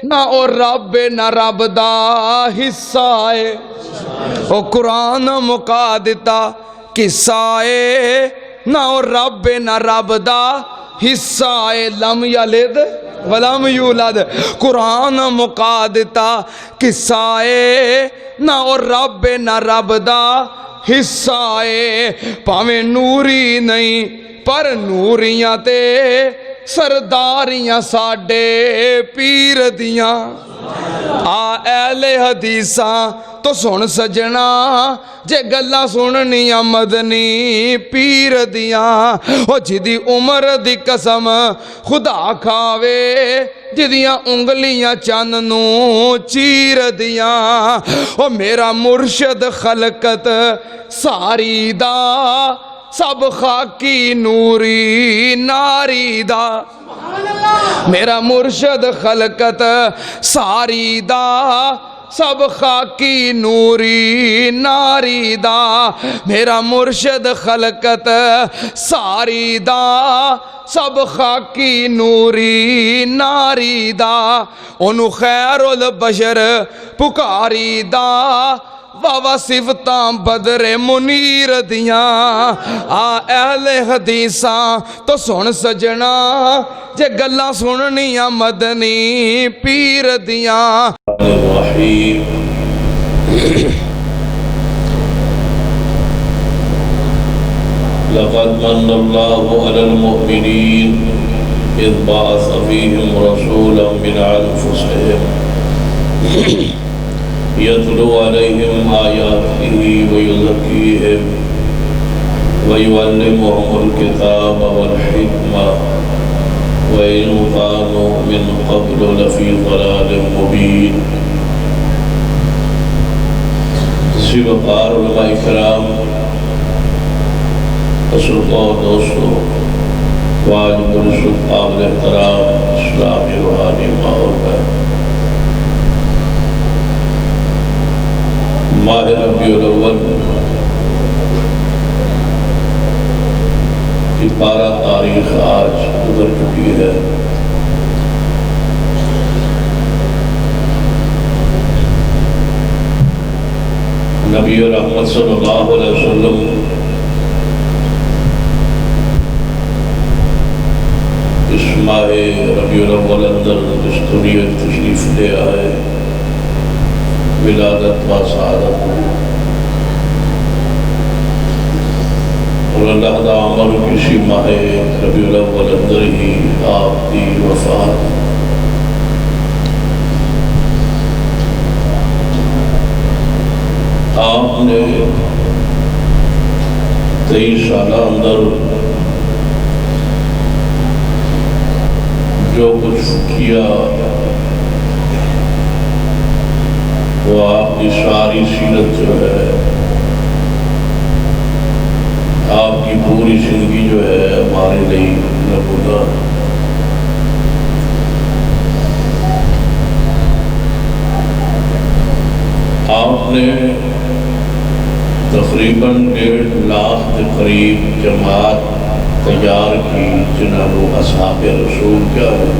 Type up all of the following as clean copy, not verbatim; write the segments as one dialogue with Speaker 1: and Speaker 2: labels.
Speaker 1: نہ او رب نہ رب دا حصہ ہے او قرآن مکا دیتا قصہ ہے نہ او رب نہ رب دا حصہ ہے لم یلد ولم یولد قرآن مکا دیتا قصہ ہے نہ او رب نہ رب دا حصہ ہے پاویں نوری نہیں پر نوریاں تے سرداریاں ساڈے پیر دیاں آ اہل حدیثاں تو سن سجنا جے گلاں سننیاں مدنی پیر دیاں او جدی عمر دی قسم خدا کھاوے جدیاں انگلیاں چند نو چیر دیاں او میرا مرشد خلقت ساری دا سب خاکی نوری ناری دا میرا مرشد خلقت ساری دا سب خاکی نوری ناری دا میرا مرشد خلقت ساری دا سب خاکی نوری ناری دا انہوں خیر البشر پکاری دا واوا صفتاں بدر منیر دیاں آ اہل حدیثاں تو سن سجنا جے گلاں سننیاں مدنی پیر دیاں
Speaker 2: لقد من الله على المؤمنين إذ بعث فيهم رسولا من أنفسهم يتلو عليهم آياته ويزكيهم ويعلمهم الكتاب والحكمة وإن كانوا من قبل لفي ضلال مبين وقار علماء کرام اصدقاء دوستو واجب الرسول قابل احترام اسلامی روحانی ماحول ہے ماہ ربیع الاول کی 12 تاریخ آج گزر چکی ہے نبی رحمت صلی اللہ علیہ وسلم اس ماہ ربیع الاول اندر اس دنیا تشریف لے آئے ولادت و سعادت اور اللہ دا عمر کسی ماہ ربیع الاول اندر ہی آپ کی وفات آپ نے 23 سالہ اندر جو کچھ کیا وہ آپ کی ساری سیرت جو ہے آپ کی پوری زندگی جو ہے ہمارے لیے نمونہ آپ نے تقریباً 1.5 لاکھ کے قریب جماعت تیار کی جنہاں وہ اصحاب رسول کیا ہے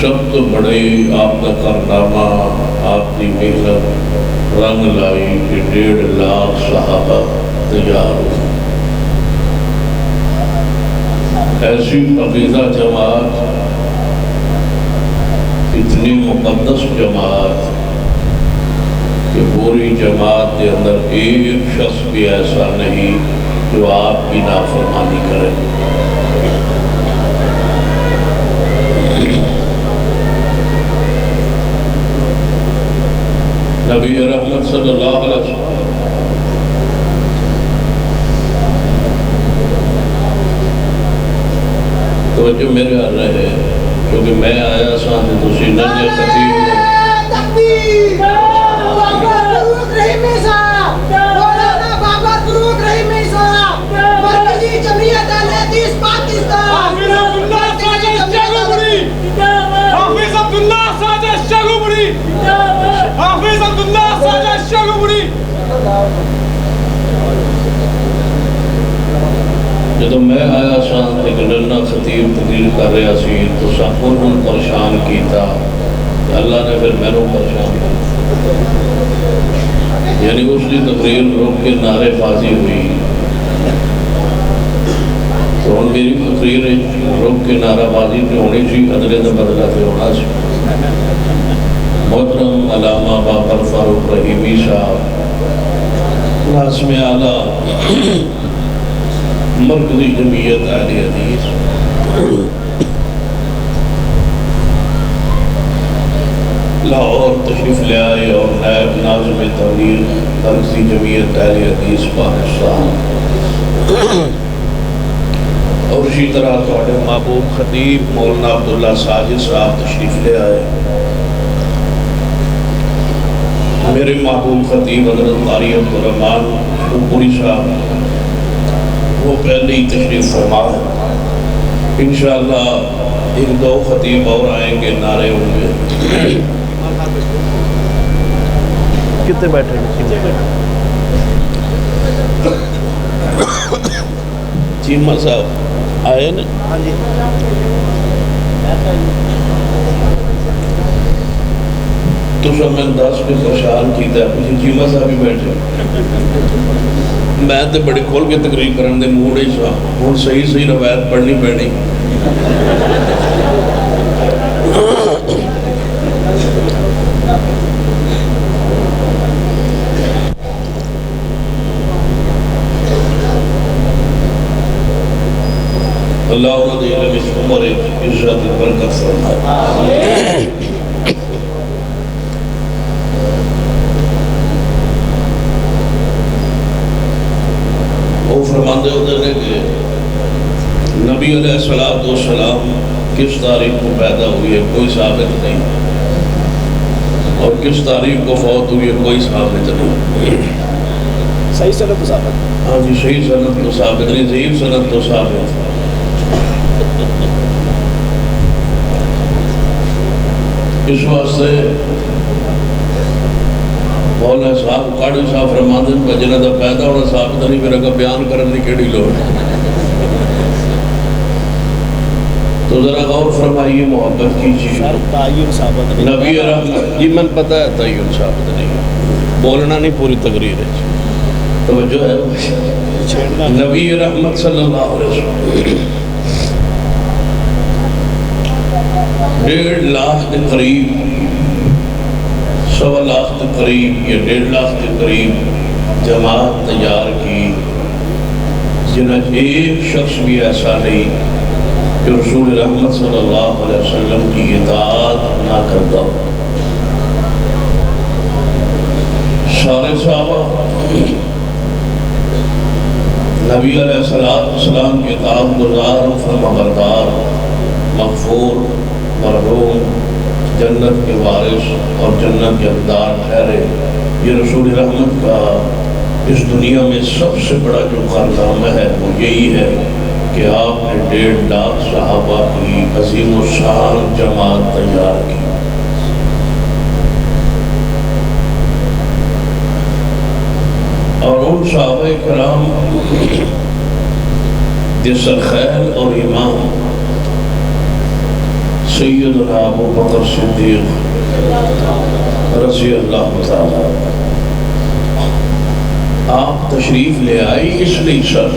Speaker 2: سب تو بڑے آپ کا کارنامہ آپ کی محنت رنگ لائی کہ 1.5 لاکھ صحابہ تیار ہوئے ایسی عقیدہ جماعت اتنی مقدس جماعت کہ پوری جماعت کے اندر ایک شخص بھی ایسا نہیں جو آپ کی نافرمانی کرے نبی رحمت صلی اللہ علیہ وسلم توجہ میرے آ رہے ہیں کیونکہ میں آیا ساتھ دوسری نظر خطیب
Speaker 3: تکبیر بابا فروغ رحیمی صاحب مولانا بابا فروغ رحیمی صاحب مرکزی جمعیت اہل حدیث پاکستان
Speaker 4: حافظ عبداللہ ساجد شاگوبری حافظ عبداللہ ساجد شاگوبری حافظ عبداللہ ساجد شاگوبری
Speaker 2: جب میں آیا سا ایک ننا خطیب تقریر کر رہا سی تو سب انہوں پریشان کیتا، اللہ نے پھر میں پریشان کیا، یعنی اس کی تقریر رک کے نعرے بازی ہوئی، تو ان میری تقریر رک کے نعرہ بازی پہ ہونی سی، ادلے دا بدلہ پہ ہونا سی۔ محترم علامہ باقر فاروق رحیمی صاحب ناظم اعلیٰ مرکزی جمعیت اہل حدیث، لاہور تشریف لے آئے اور نائب ناظم تحریر مرکزی جمعیت اہل حدیث پاکستان، اور اسی طرح تھوڑے محبوب خطیب مولانا عبداللہ ساجد صاحب تشریف لے آئے، میرے محبوب خطیب حضرت قاری عبدالرحمن شوپوری صاحب وہ پہلے ہی تشریف فرما ہے، انشاءاللہ ایک دو خطیب اور آئیں گے، نعرے ہوں گے۔
Speaker 5: کتنے بیٹھے ہیں؟
Speaker 2: چیمہ صاحب آئے نا؟
Speaker 5: ہاں جی،
Speaker 2: تو سب میں 10 کے پریشان کیتا ہے، پچھے چیمہ صاحب ہی بیٹھے، میں تے بڑے کھول کے تقریر کرن دے موڑے صاحب، اور صحیح روایت پڑھنی پڑنی۔ اللہ انہوں نے علم اس عمر عزت برکت فرمائے۔ وہ فرماندے ہوتے ہیں کہ نبی علیہ السلام کس تاریخ کو پیدا ہوئی ہے کوئی ثابت نہیں، اور کس تاریخ کو فوت ہوئی ہے کوئی ثابت نہیں۔
Speaker 5: صحیح سند تو ثابت،
Speaker 2: ہاں جی صحیح سند تو ثابت نہیں، ضعیف سند تو ثابت۔ اس واسطے مولانا صاحب قاضی صاحب فرماندے ہیں جنہاں دا پیدا ہونا ثابت نہیں، پھر اگر بیان کرنے کی کیڑی لوڑ ہے؟ تو ذرا غور فرمائیے، محبت کیجیے۔
Speaker 5: تعین ثابت نہیں،
Speaker 2: نبی رحمت جی من پتہ ہے تعین ثابت نہیں، بولنا نہیں پوری تقریر ہے، توجہ ہے۔
Speaker 5: چھیڑنا
Speaker 2: نبی رحمت صلی اللہ علیہ وسلم 1.5 لاکھ کے قریب، 1.25 لاکھ کے قریب یا 1.5 لاکھ کے قریب جماعت تیار کی، جنہیں ایک شخص بھی ایسا نہیں کہ رسول رحمت صلی اللہ علیہ وسلم کی اطاعت نہ کرتا ہو۔ سارے صحابہ نبی علیہ السلام کی اطاعت گزار، فرمانبردار، مغفور، مرحوم، جنت کے وارث اور جنت کے حقدار ٹھہرے۔ یہ رسول رحمت کا اس دنیا میں سب سے بڑا جو کارنامہ ہے وہ یہی ہے کہ آپ نے 1.5 لاکھ صحابہ کی عظیم الشان جماعت تیار کی۔ اور ان صحابہ کرام جسر خیل اور امام سیدنا ابو بکر صدیق رضی اللہ تعالیٰ آپ تشریف لے آئی اس لیے سر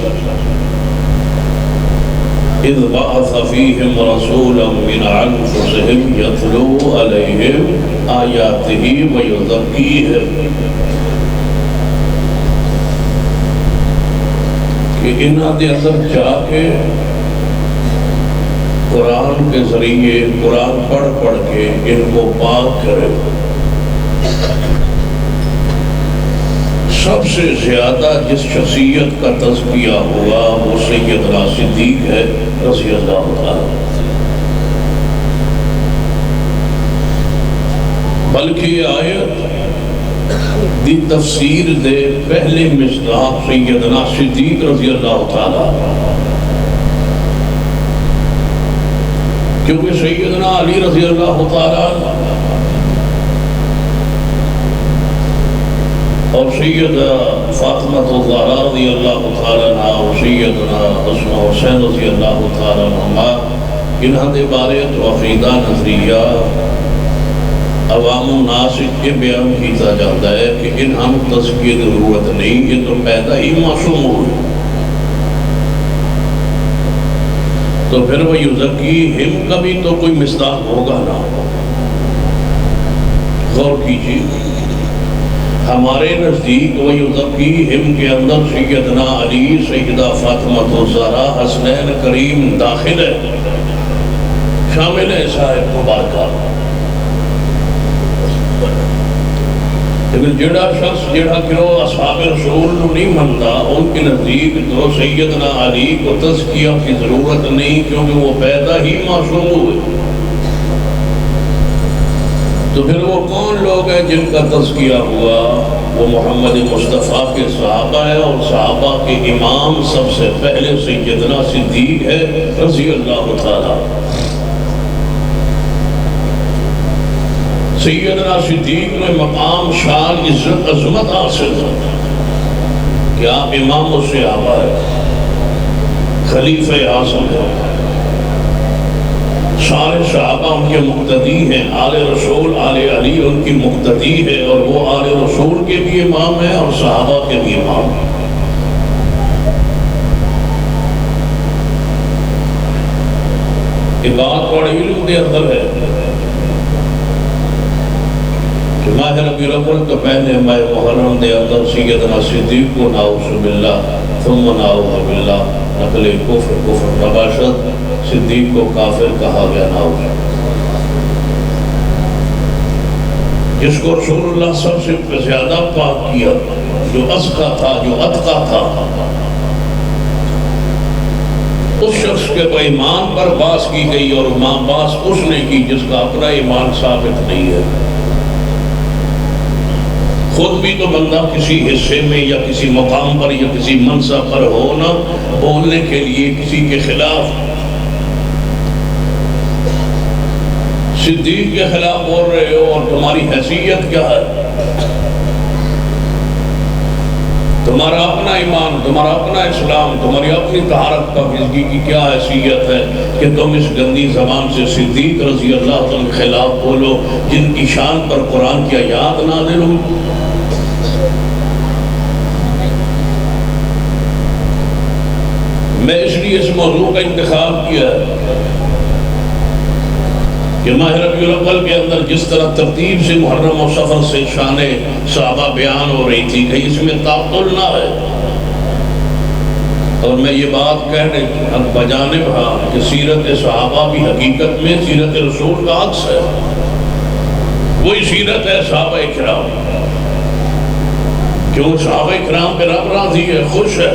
Speaker 2: اذ بعث فیہم رسولا من انفسہم یتلو علیہم آیاتہ ویزکیہم، کہ انہاں دے اندر جا کے قرآن کے ذریعے قرآن پڑھ کے ان کو پاک کرے۔ سب سے زیادہ جس شخصیت کا تذکیہ ہوا وہ سیدنا صدیق ہے رضی اللہ عنہ، بلکہ یہ آیت دی تفسیر دے پہلے مصداق سیدنا صدیق رضی اللہ تعالیٰ، کیونکہ سیدنا علی رضی اللہ تعالیٰ اور سیدہ فاطمہ الزہرا رضی اللہ تعالیٰ عنہ اور سیدنا حسن حسین رضی اللہ تعالیٰ عنہ انہاں دے بارے تو عقیدہ نظریہ عوام الناس یہ بیان کیتا جاتا ہے کہ انہاں تزکیہ کی ضرورت نہیں، یہ تو پیدا ہی معصوم ہوئے، تو پھر وہ یزکیہم کا بھی تو کوئی مصداق ہوگا نا۔ غور کیجیے، ہمارے نزدیک وَيُزَكِّيهِمْ کے اندر سیدنا علی، سیدہ فاطمہ الزہرا، حسنین کریم داخل ہے، شامل ہے صاحب مبارکہ۔ لیکن جڑا شخص جڑا کہ وہ اصحاب رسول نہیں منتا، ان کے نزدیک تو سیدنا علی کو تزکیہ کی ضرورت نہیں، کیونکہ وہ پیدا ہی معصوم ہوئے۔ تو پھر وہ کون لوگ ہیں جن کا تزکیہ ہوا؟ وہ محمد مصطفیٰ کے صحابہ ہیں، اور صحابہ کے امام سب سے پہلے سیدنا صدیق ہے رضی اللہ تعالیٰ۔ سیدنا صدیق میں مقام شان عزت عظمت حاصل ہے کہ آپ امام الصحابہ ہیں، خلیفہ اعظم ہیں، سارے صحابہ ان کے مقتدی ہیں، آل رسول آل علی ان کی مقتدی ہے، اور وہ آل رسول کے بھی امام ہیں اور صحابہ کے بھی امام ہیں۔ یہ بات بڑی علم دے اندر ہے کہ ماہ ربیع الاول تو پہلے ماہ محرم دے اندر سیدنا صدیق کو نعوذ باللہ ثم نعوذ باللہ نقل کفر نباشت، صدیق کو کافر کہا گیا نعوذ، جس کو رسول اللہ سب سے زیادہ پاک کیا، جو ازکا تھا، جو اتقا تھا، اس شخص کے ایمان پر باس کی گئی، اور باس اس نے کی جس کا اپنا ایمان ثابت نہیں ہے۔ خود بھی تو بندہ کسی حصے میں یا کسی مقام پر یا کسی منصب پر ہو نا، بولنے کے لیے کسی کے خلاف، صدیق کے خلاف بول رہے ہو، اور تمہاری حیثیت کیا ہے؟ تمہارا اپنا ایمان، تمہارا اپنا اسلام، تمہاری اپنی طہارت پاکیزگی کی کیا حیثیت ہے کہ تم اس گندی زبان سے صدیق رضی اللہ عنہ کے خلاف بولو، جن کی شان پر قرآن کی آیات نازل ہو؟ میں اس لیے اس موضوع کا انتخاب کیا ہے کہ ماہ ربیع الاول کے اندر جس طرح ترتیب سے محرم و صفر سے شان صحابہ بیان ہو رہی تھی، کہیں اس میں تعطل نہ ہے، اور میں یہ بات کہنے بجانب ہاں کہ سیرت صحابہ بھی حقیقت میں سیرت رسول کا عکس ہے، وہی سیرت ہے صحابہ کرام، کیوں صحابہ کرام پہ رب راضی ہے، خوش ہے،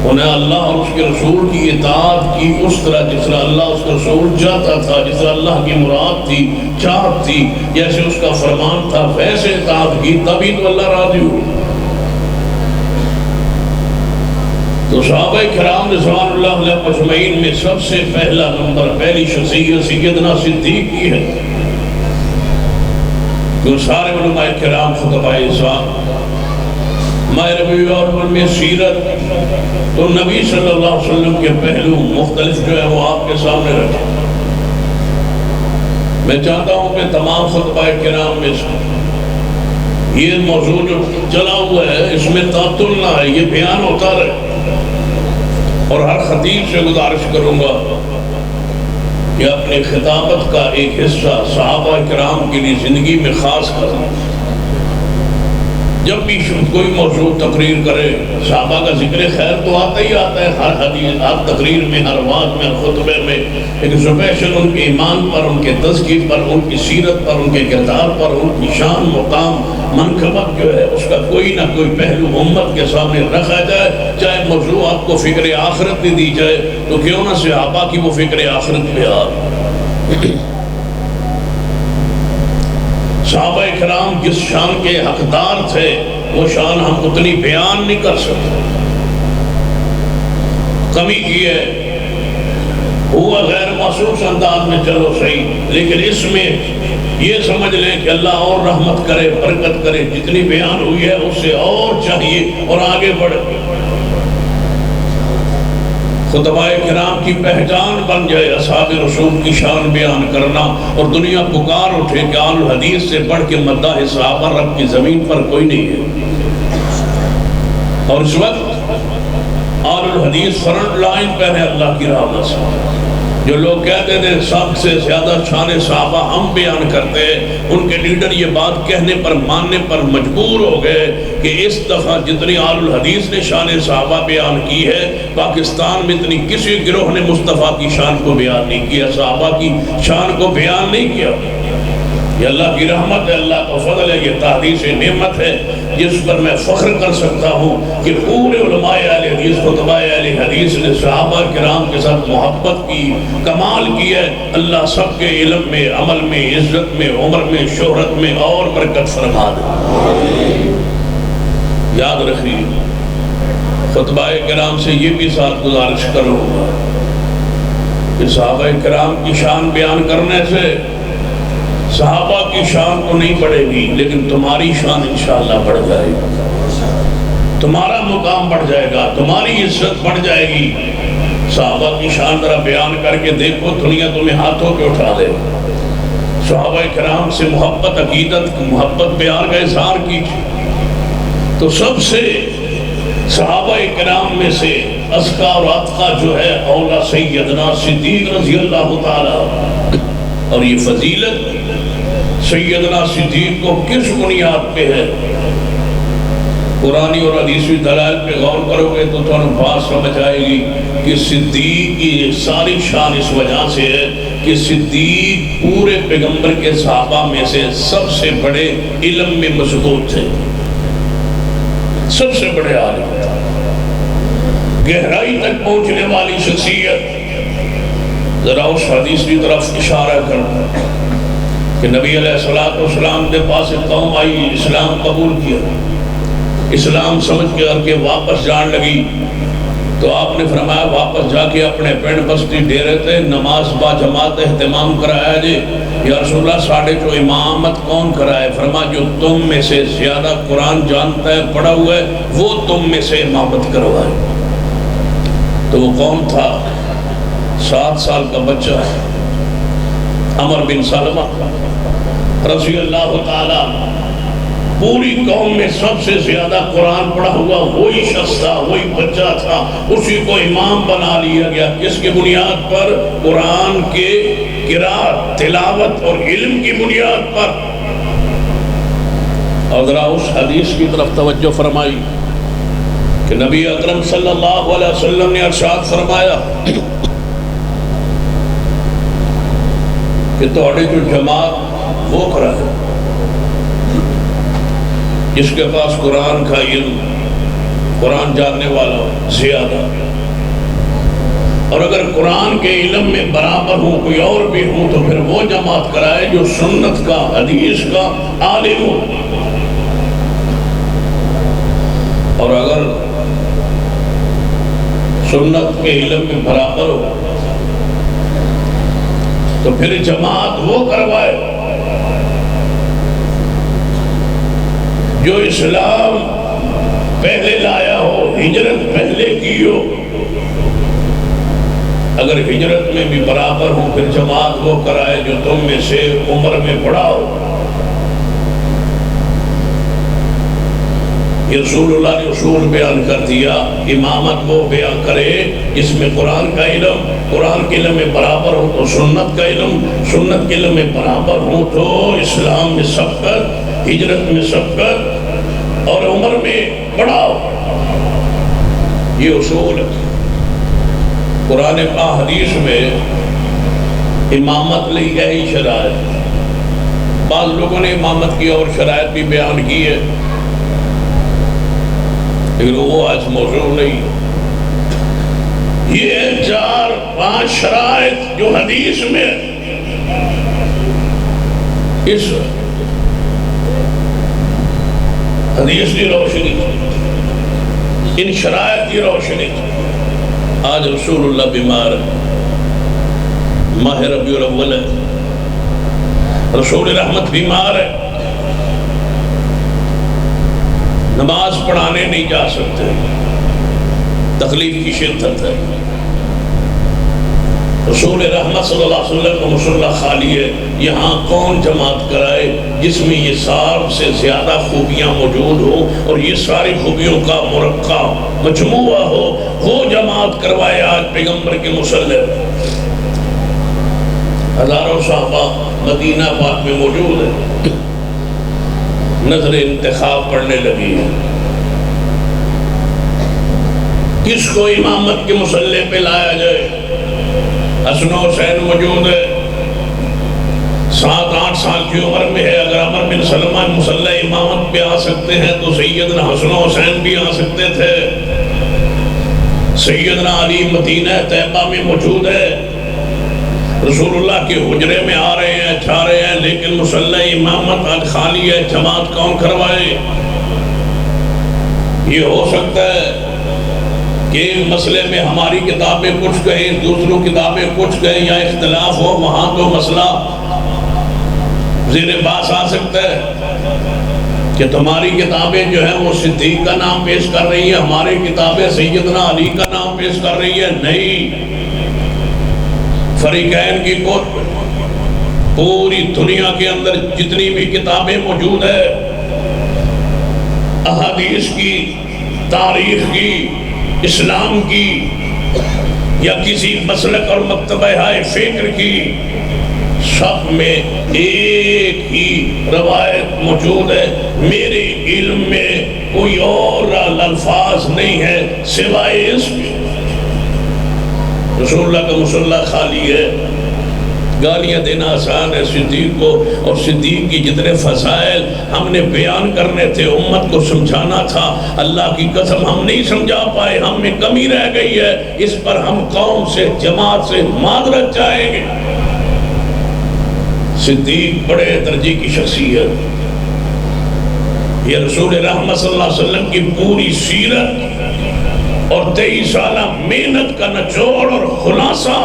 Speaker 2: انہیں اللہ اور اس کے رسول کی اطاعت کی اس طرح جس طرح اللہ اس کے رسول چاہتا تھا، جس طرح اللہ کی مراد تھی، چاہت تھی، جیسے اس کا فرمان تھا ویسے اطاعت کی، تبھی تو اللہ راضی ہو۔ تو صحابہ کرام رضوان اللہ علیہ مجمعین میں سب سے پہلا نمبر، پہلی شخصیت سیدنا صدیق کی ہے، جو سارے علماء کرام خطبہ اذان ماہ ربیع الاول میں سیرت تو نبی صلی اللہ علیہ وسلم کے پہلو مختلف جو ہے وہ آپ کے سامنے رکھے۔ میں چاہتا ہوں کہ تمام خطبہ کرام میں سے یہ موضوع جو چلا ہوا ہے اس میں تعطل نہ ہے، یہ بیان ہوتا رہے، اور ہر خطیب سے گزارش کروں گا کہ اپنی خطابت کا ایک حصہ صحابہ کرام کے لیے زندگی میں خاص کرنا۔ جب بھی کوئی موضوع تقریر کرے، صحابہ کا ذکر خیر تو آتا ہی آتا ہے، ہر حدیث، ہر تقریر میں، ہر وعظ میں، ہر خطبے میں، ایک اسپیشل ان کے ایمان پر، ان کے تزکیہ پر، ان کی سیرت پر، ان کے کردار پر، ان کی شان، مقام، منقبت جو ہے اس کا کوئی نہ کوئی پہلو امت کے سامنے رکھا جائے، چاہے موضوع آپ کو فکر آخرت میں دی جائے تو کیوں نہ صحابہ کی وہ فکر آخرت پہ آ۔ صحابہ کرام جس شان کے حقدار تھے وہ شان ہم اتنی بیان نہیں کر سکتے، کمی کی ہے، ہوا غیر محسوس انداز میں چلو صحیح، لیکن اس میں یہ سمجھ لیں کہ اللہ اور رحمت کرے، برکت کرے، جتنی بیان ہوئی ہے اس سے اور چاہیے اور آگے بڑھے۔ خطبہ کرام کی پہچان بن جائے اصحاب رسول کی شان بیان کرنا، اور دنیا پکار اٹھے کہ آل الحدیث سے بڑھ کے مداح صحابہ رب کی زمین پر کوئی نہیں ہے۔ اور اس وقت آل الحدیث فرنٹ لائن پہ ہے اللہ کی راہ سے۔ جو لوگ کہتے تھے سب سے زیادہ شان صحابہ ہم بیان کرتے ہیں، ان کے لیڈر یہ بات کہنے پر ماننے پر مجبور ہو گئے کہ اس دفعہ جتنی آل الحدیث نے شان صحابہ بیان کی ہے، پاکستان میں اتنی کسی گروہ نے مصطفیٰ کی شان کو بیان نہیں کیا، صحابہ کی شان کو بیان نہیں کیا۔ یہ اللہ کی رحمت ہے، اللہ کا فضل ہے، یہ تحدیث نعمت ہے جس پر میں فخر کر سکتا ہوں کہ پورے علماء اہل حدیث، خطبہ اہل حدیث نے صحابہ کرام کے ساتھ محبت کی، کمال کی ہے۔ اللہ سب کے علم میں، عمل میں، عزت میں، عمر میں، شہرت میں اور برکت فرما دے۔ یاد رکھیے، خطبہ کرام سے یہ بھی ساتھ گزارش کروں گا کہ صحابہ کرام کی شان بیان کرنے سے صحابہ کی شان تو نہیں بڑھے گی، لیکن تمہاری شان انشاءاللہ بڑھ جائے گی، تمہارا مقام بڑھ جائے گا، تمہاری عزت بڑھ جائے گی۔ صحابہ کی شان ذرا بیان کر کے دیکھو، دنیا تمہیں ہاتھوں پہ اٹھا دے۔ صحابہ کرام سے محبت، عقیدت، محبت پیار کا اظہار کیجیے تو سب سے صحابہ کرام میں سے ازکا اور اتقا جو ہے اولا سیدنا صدیق رضی اللہ تعالی، اور یہ فضیلت سیدنا صدیق کو کس بنیاد پہ ہے؟ قرآنی اور حدیثی دلائل پہ غور کرو گے تو تمہیں بات سمجھ آئے گی کہ صدیق کی ساری شان اس وجہ سے ہے کہ صدیق پورے پیغمبر کے صحابہ میں سے سب سے بڑے علم میں مضبوط تھے، سب سے بڑے عالم، گہرائی تک پہنچنے والی شخصیت۔ ذرا اس حدیث کی طرف اشارہ کرنا کہ نبی علیہ السلام کے پاس ایک قوم آئی، اسلام قبول کیا، اسلام سمجھ کے واپس جان لگی تو آپ نے فرمایا واپس جا کے اپنے پنڈ بستی ڈیرے تھے نماز با جماعت اہتمام کرایا جی۔ یا رسول اللہ ساڑھے جو امامت کون کرائے؟ فرمایا جو تم میں سے زیادہ قرآن جانتا ہے، پڑھا ہوا ہے، وہ تم میں سے امامت کروائے۔ تو وہ کون تھا؟ 7 سال کا بچہ عمر بن سلمہ رضی اللہ تعالی، پوری قوم میں سب سے زیادہ قرآن پڑھا ہوا وہی شخص تھا، وہی بچہ تھا، اسی کو امام بنا لیا گیا۔ کس کی بنیاد پر؟ قرآن کے قرات، تلاوت اور علم کی بنیاد پر۔ اور ذرا اس حدیث کی طرف توجہ فرمائی کہ نبی اکرم صلی اللہ علیہ وسلم نے ارشاد فرمایا کہ توڑے جو جماعت وہ کرا ہے جس کے پاس قرآن کا علم، قرآن جاننے والا زیادہ، اور اگر قرآن کے علم میں برابر ہوں کوئی اور بھی ہوں تو پھر وہ جماعت کرائے جو سنت کا، حدیث کا عالم ہو۔ اور اگر سنت کے علم میں برابر ہو تو پھر جماعت وہ کروائے جو اسلام پہلے لایا ہو، ہجرت پہلے کی ہو۔ اگر ہجرت میں بھی برابر ہو پھر جماعت وہ کرائے جو تم میں سے عمر میں بڑا ہو۔ یہ رسول اللہ نے اصول بیان کر دیا، امامت وہ بیان کرے جس میں قرآن کا علم، قرآن کے علم میں برابر ہو تو سنت کا علم، سنت کے علم میں برابر ہو تو اسلام میں سبقت، ہجرت میں سبقت اور عمر میں بڑا ہو۔ یہ اصول ہے۔ قرآن پاک حدیث میں امامت لی گئی شرائط، بعض لوگوں نے امامت کی اور شرائط بھی بیان کی ہے لیکن وہ آج موضوع نہیں۔ یہ 4-5 شرائط جو حدیث میں اس حدیث کی روشنی، ان شرائط کی روشنی، آج رسول اللہ بیمار ہے، ماہ ربیع الاول ہے، رسول رحمت بیمار ہے، نماز پڑھانے نہیں جا سکتے، تکلیف کی شدت ہے۔ رسول رحمت صلی اللہ علیہ وسلم کا مصلی خالی ہے، یہاں کون جماعت کرائے جس میں یہ سب سے زیادہ خوبیاں موجود ہو اور یہ ساری خوبیوں کا مرکب مجموعہ ہو، وہ جماعت کروائے آج پیغمبر کے مصلی۔ ہزاروں صحابہ مدینہ پاک میں موجود ہیں، نظر انتخاب پڑھنے لگی ہے، کس کو امامت کے مصلی پہ لایا جائے؟ حسن و حسین موجود ہے، 7-8 سال کی عمر میں ہے، اگر عمر بن سلمہ مصلی امامت پہ آ سکتے ہیں تو سیدنا حسن و حسین بھی آ سکتے تھے۔ سیدنا علی مدینہ طیبہ میں موجود ہے، رسول اللہ کے حجرے میں آ رہے ہیں، چھا رہے ہیں، لیکن مصلی امامت آج خالی ہے، جماعت کون کروائے؟ یہ ہو سکتا ہے کہ مسئلے میں ہماری کتابیں کچھ کہیں، دوسروں کتابیں کچھ کہیں، یا اختلاف ہو، وہاں تو مسئلہ زیر باس آ سکتا ہے کہ تمہاری کتابیں جو ہیں وہ صدیق کا نام پیش کر رہی ہیں، ہماری کتابیں سیدنا علی کا نام پیش کر رہی ہیں۔ نہیں، فریقین کی پوری دنیا کے اندر جتنی بھی کتابیں موجود ہیں، احادیث کی، تاریخ کی، اسلام کی، یا کسی مسلک اور مکتبہ فکر کی، سب میں ایک ہی روایت موجود ہے، میرے علم میں کوئی اور الفاظ نہیں ہے سوائے اس کے۔ رسول اللہ کا مصلی خالی ہے، گالیاں دینا آسان ہے صدیق کو، اور صدیق کی جتنے فضائل ہم نے بیان کرنے تھے، امت کو سمجھانا تھا، اللہ کی قسم ہم نہیں سمجھا پائے، ہم میں کمی رہ گئی ہے، اس پر ہم قوم سے، جماعت سے معذرت چاہیں گے۔ صدیق بڑے درجے کی شخصیت، یہ رسول رحمت صلی اللہ علیہ وسلم کی پوری سیرت اور 23 سالہ محنت کا نچوڑ اور خلاصہ،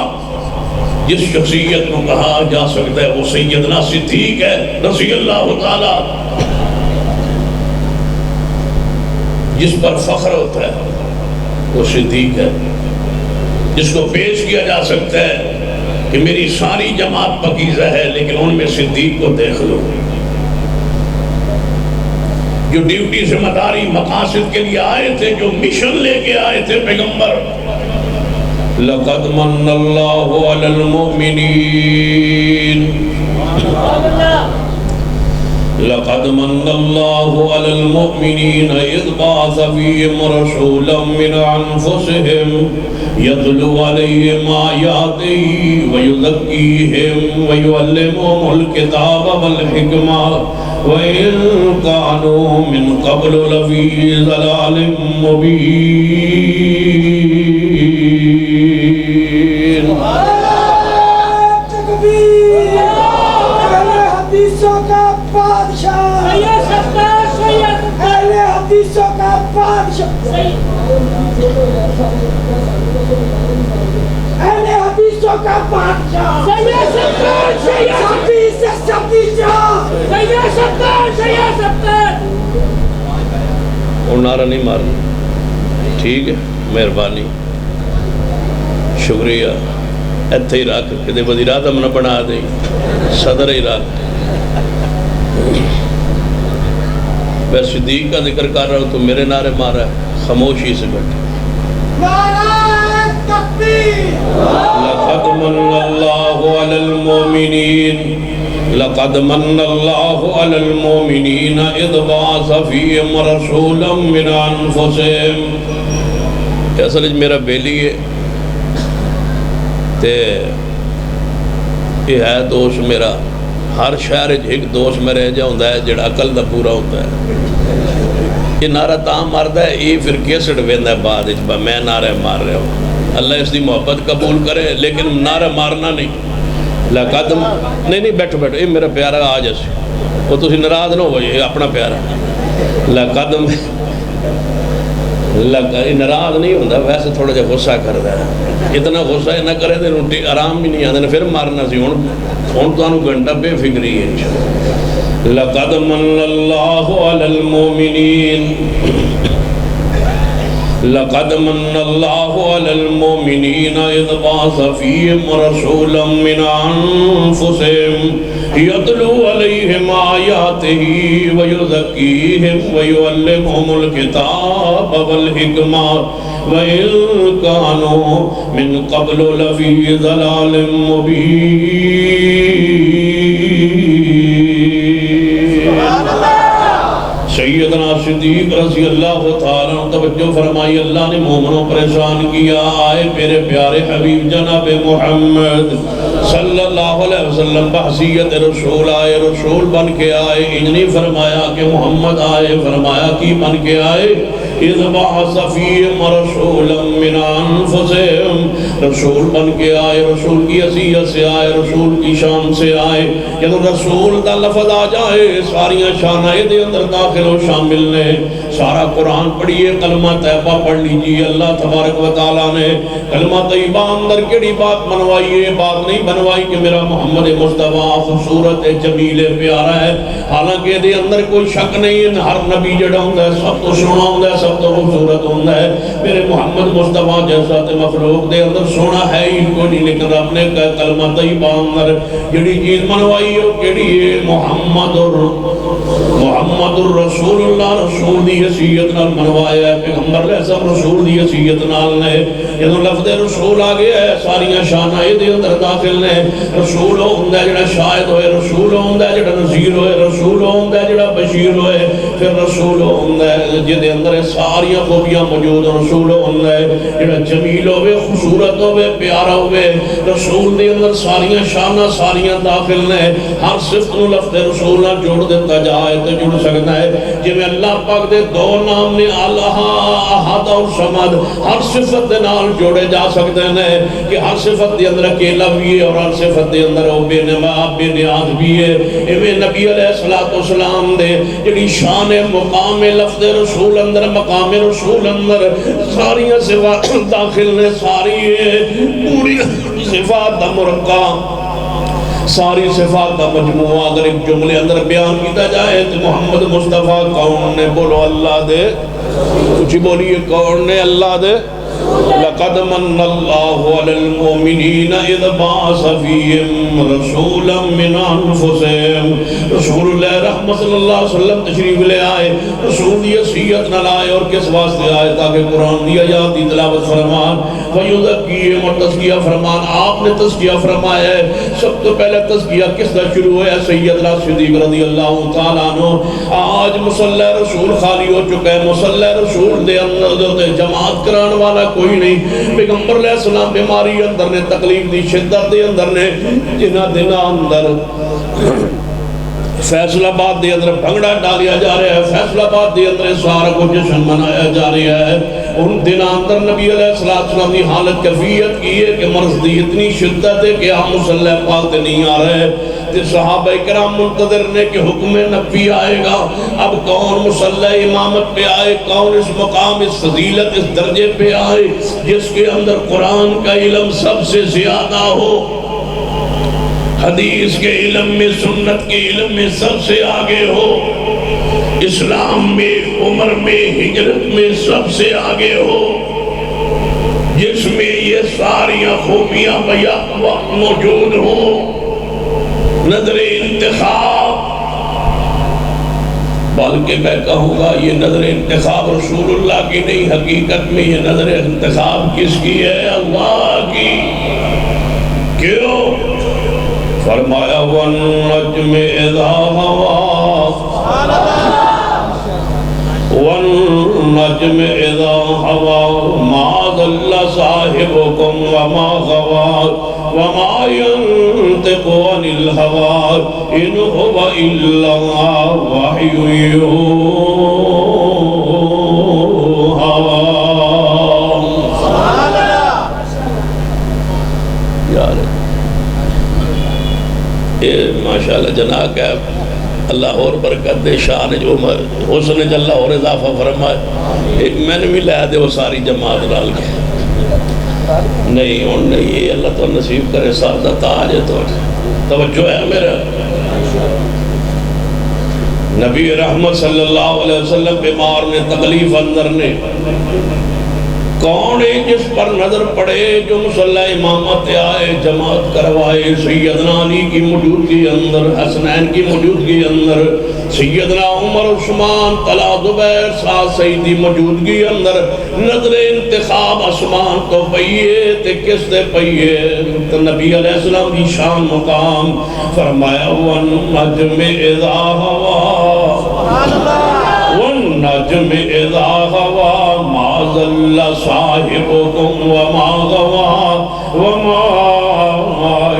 Speaker 2: جس شخصیت کو کہا جا سکتا ہے وہ سیدنا صدیق ہے رضی اللہ تعالیٰ، جس پر فخر ہوتا ہے وہ صدیق ہے، جس کو پیش کیا جا سکتا ہے کہ میری ساری جماعت پاکیزہ ہے لیکن ان میں صدیق کو دیکھ لو، جو ڈیوٹی ذمہ داری مقاصد کے لیے آئے تھے، جو مشن لے کے آئے تھے پیغمبر۔ لقد من اللہ علی المؤمنین، لقد من اللہ علی المؤمنین اذ بعث فیہم رسولا من انفسہم یتلو علیہم آیاتہ ویزکیہم ویعلمہم الکتاب والحکمہ وَإِن كَانُوا مِن قَبْلُ لَفِي ضَلَالٍ مُبِينٍ۔
Speaker 3: تکبیر! اہل حدیثوں کا بادشاہ، اہل حدیثوں کا بادشاہ، اہل حدیثوں کا بادشاہ،
Speaker 2: اور نعرہ نہیں مارنا، ٹھیک ہے، مہربانی، شکریہ، ایتھے ہی رکھ کے وزیر اعظم نہ بنا دے، صدر ہی رکھ۔ میں صدیق کا ذکر کر رہا ہوں تو میرے نعرے مارا ہے، خاموشی سے بیٹھے۔
Speaker 3: نعرہ تکبیر!
Speaker 2: لقد من اللہ علی المؤمنین، لقد من اللہ علی المؤمنین اذ بعث فیہم رسولا من انفسہم۔ اصل میرا بیلی ہے تے یہ ہے دوست میرا، ہر شہر ایک دوست میں رہ جا ہوتا ہے جڑا عقل دا پورا ہوتا ہے۔ یہ نعرہ تاں ماردا ہے، یہ پھر کیسٹ ویندا ہے بعد وچ، میں نعرہ مار رہا ہوں، اللہ اس دی محبت قبول کرے، لیکن نعرہ مارنا نہیں۔ لقد نہیں بیٹھو بیٹھو، یہ میرا پیارا آج ہے، وہ تسی ناراض نہ ہو، یہ اپنا پیارا۔ لقد ناراض نہیں ہوتا، ویسے تھوڑا جا غصہ کر رہا ہے، اتنا غصہ نہ کرے تو روٹی آرام بھی نہیں آتا، پھر مارنا سی ہوں تو گھنٹہ بے فکری ہے انشاءاللہ۔ لقد من اللہ علی المومنین، لقد من اللہ علی المومنین اذ بعث فیہم رسولا من انفسہم یتلو علیہم آیاتہ ویزکیہم ویعلمہم الکتاب والحکمہ وَإِن كَانُوا مِن قَبْلُ لَفِي ضَلَالٍ مُبِينٍ۔ سیدنا صدیق رضی اللہ تعالیٰ توجہ فرمائی، اللہ نے مومنوں پریشان کیا، آئے میرے پیارے حبیب جناب محمد صلی اللہ علیہ وسلم بحثیت رسول آئے، رسول بن کے آئے، انہیں فرمایا کہ محمد آئے، فرمایا کی بن کے آئے، اذ بعث فیہم رسولا من انفسہم، رسول بن کے آئے، رسول کی حیثیت سے آئے، رسول کی شان سے آئے۔ جب رسول دا لفظ آ جائے ساریاں شانہ دے اندر داخل و شامل نے۔ سارا قرآن پڑھیے، کلمہ طیبہ پڑھ لیجیے، اللہ تبارک و تعالیٰ نے کلمہ طیبہ اندر کیڑی بات بنوائی ہے؟ بات نہیں بنوائی کہ میرا محمد مصطفیٰ خوبصورت جمیل پیارا ہے، حالانکہ دے اندر کوئی شک نہیں ہے، ہر نبی جڑا ہوں ہے سب تو سونا ہوں ہے، سب تو خوبصورت ہوں ہے، میرے محمد مصطفیٰ جیسا تے مخلوق دے اندر سونا ہے ہی کوئی نہیں، لیکن رب نے کلمہ طیبہ اندر جڑی چیز بنوائی ہے کیڑی ہے؟ محمد الرسول اللہ، رسول دی حیثیت نال منوایا ہے، پیغمبر علیہ السلام رسول دی حیثیت نال نے۔ جدوں لفظ رسول آ گیا ہے ساریاں شاناں دے اندر داخل نے۔ رسول ہوندا ہے جڑا شاہد ہوئے، رسول ہوندا ہے جڑا نذیر ہوئے، رسول ہوندا ہے جڑا بشیر ہوئے، پھر رسول ہوندا ہے جدے اندر ساریاں خوبیاں موجود، رسول ہوندا ہے جڑا جمیل ہوئے، خوبصورت ہوئے، پیارا ہوئے۔ رسول دے اندر ساریاں شاناں ساریاں داخل نے۔ ہر صفت نو لفظ رسول نال جوڑ دیتا جائے تو جڑ سکتا ہے، جی میں اللہ پاک دے دو نام نے اللہ احد اور سمد ہر صفت دے نال جوڑے جا سکتے ہیں کہ ہر صفت دے اندر اکیلا بھی ہے اور ہر صفت دے اندر وہ بے نواب بے نیاز بھی ہے۔ ایویں نبی علیہ السلام دے جڑی شان مقام لفظ رسول اندر، مقام رسول اندر ساریاں صفات داخل نے، ساری پوری صفات دا مرکب، ساری صفات دا مجموعہ اگر ایک جملے اندر بیان کیتا جائے تو محمد مصطفیٰ کون نے؟ بولو اللہ دے، کچھ بولیے کون نے؟ اللہ دے۔ لقد من اللہ علی المومنین اذ بعث فیہم رسولا من انفسہم، رسول اللہ رحمت صلی اللہ علیہ وسلم تشریف لے آئے، رسول دی حیثیت نہ لائے، اور کس واسطے آئے؟ تاکہ قرآن دی آیات دی تلاوت فرمان، فیزکیہم، اور تزکیہ فرمان۔ آپ نے تزکیہ فرمایا ہے، سب تو پہلے تزکیہ کس دا شروع ہے؟ سیدنا صدیق رضی اللہ تعالیٰ عنہ۔ آج مصلی رسول خالی ہو چکا ہے، مصلی رسول دے اندر جماعت کران والا کوئی نہیں۔ پیغمبر علیہ السلام بیماری اندر نے، تکلیف دی شدت دے اندر نے، جنہ دنہ اندر فیصل آباد دے اندر بھنگڑا ڈالیا جا رہا ہے، فیصل آباد دے اندر سارا کو جشن منایا جا رہا ہے۔ ان دن اندر نبی علیہ السلام کی حالت کیفیت کی ہے کہ مرض دی اتنی شدت ہے کہ ہم مصلی پاک تے نہیں آ رہے، تے صحابہ کرام منتظر نے کہ حکم نبی آئے گا۔ اب کون مصلی امامت پہ آئے، کون اس مقام، اس فضیلت، اس درجے پہ آئے جس کے اندر قرآن کا علم سب سے زیادہ ہو، حدیث کے علم میں، سنت کے علم میں سب سے آگے ہو، اسلام میں، عمر میں، ہجرت میں سب سے آگے ہو، جس میں یہ ساریاں خوبیاں بیک وقت موجود ہوں۔ نظر انتخاب، بلکہ میں کہوں گا یہ نظر انتخاب رسول اللہ کی نہیں، حقیقت میں یہ نظر انتخاب کس کی ہے؟ اللہ کی۔ کیوں؟ فرمایا وَالنَّجْمِ إِذَا هَوَىٰ، وَالنَّجْمِ إِذَا هَوَىٰ مَا ضَلَّ صَاحِبُكُمْ وَمَا غَوَىٰ وَمَا يَنطِقُ عَنِ الْهَوَىٰ إِنْ هُوَ إِلَّا وَحْيٌ يُوحَىٰ۔ ماشاءاللہ جناب ہے اللہ اور برکت دے، شان جو حسن جو اللہ اور اضافہ فرمائے. ایک میں نے بھی لیا دے وہ ساری جماعت ڈال کے نہیں ہوں نہیں، یہ اللہ تو نصیب کرے سادہ تاج ہے. تو توجہ ہے میرا. نبی رحمت صلی اللہ علیہ وسلم بیمار نے، تکلیف اندر نے. کون ہے جس پر نظر پڑے جو مصلی امامت آئے، جماعت کروائے؟ سیدنا علی کی موجودگی اندر، حسنین کی موجودگی اندر، سیدنا عمر، عثمان، طلحہ، زبیر، سعد سیدی موجودگی اندر. نظر انتخاب اسمان تو پئیے تے کس دے پئیے؟ تو نبی علیہ السلام کی شان مقام فرمایا وَالنَّجْمِ اِذَا هَوَىٰ وَالنَّجْمِ اِذَا هَوَىٰ مَا ضَلَّ صَاحِبُكُمْ وَمَا غَوَىٰ وَمَا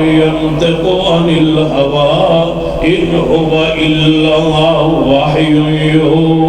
Speaker 2: يَنطِقُ عَنِ الْهَوَىٰ إِنْ هُوَ إِلَّا وَحْيٌ يُوحَىٰ.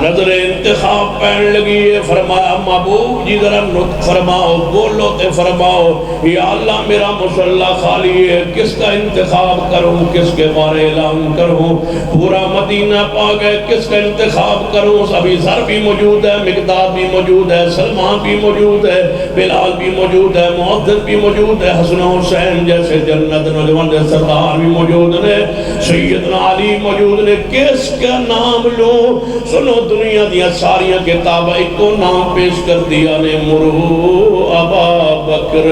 Speaker 2: نظر انتخاب پہن لگی ہے. فرمایا محبوب جی ذرا نطق فرماؤ، بولو تے فرماؤ یا اللہ میرا مصلی خالی ہے، کس کا انتخاب کروں، کس کے بارے اعلان کروں؟ پورا مدینہ پاک ہے، کس کا انتخاب کروں؟ ابھی ذر بھی موجود ہے، مقداد بھی موجود ہے، سلمان بھی موجود ہے، بلال بھی موجود ہے، معدد بھی موجود ہے، حسن حسین جیسے جنت نوجوان جیسے سردار بھی موجود ہے، سیدنا علی موجود ہے. کس کا نام لوں؟ سنو دنیا دیا ساریاں کتابیں ایک کو نام پیش کر دیا نے، مرو ابا بکر.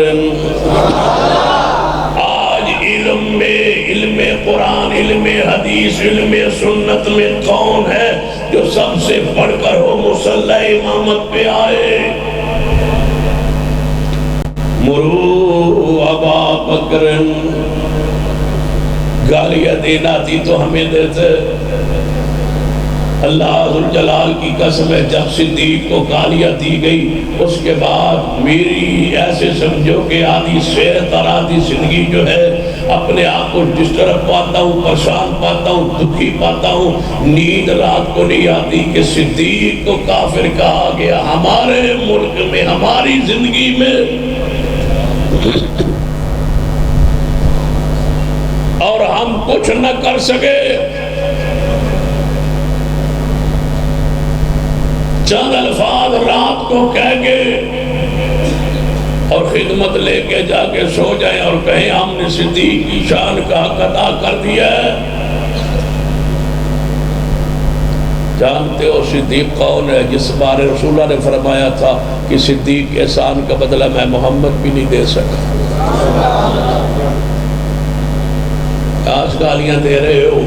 Speaker 2: آج علم میں، علم قرآن، علم حدیث، علم سنت میں کون ہے جو سب سے بڑھ کر ہو مصلی امامت پہ آئے؟ مرو ابا بکر. گالیاں دینا تھی تو ہمیں دیتے. اللہ ذوالجلال کی قسم ہے جب صدیق کو گالیاں دی گئی اس کے بعد میری ایسے سمجھو کہ آدھی صحت اور آدھی زندگی جو ہے اپنے آپ کو ڈسٹرب پاتا ہوں، پریشان پاتا ہوں، دکھی پاتا ہوں. نیند رات کو نہیں آتی کہ صدیق کو کافر کہا گیا ہمارے ملک میں، ہماری زندگی میں. اور ہم کچھ نہ کر سکے. چند الفاظ رات کو کہہ کے اور خدمت لے کے جا کے سو جائیں اور کہیں ہم نے صدیق کی شان کا حق ادا کر دیا ہے. جانتے ہو صدیق کون ہے؟ جس بارے رسول اللہ نے فرمایا تھا کہ صدیق کے احسان کا بدلہ میں محمد بھی نہیں دے سکا. آج گالیاں دے رہے ہو.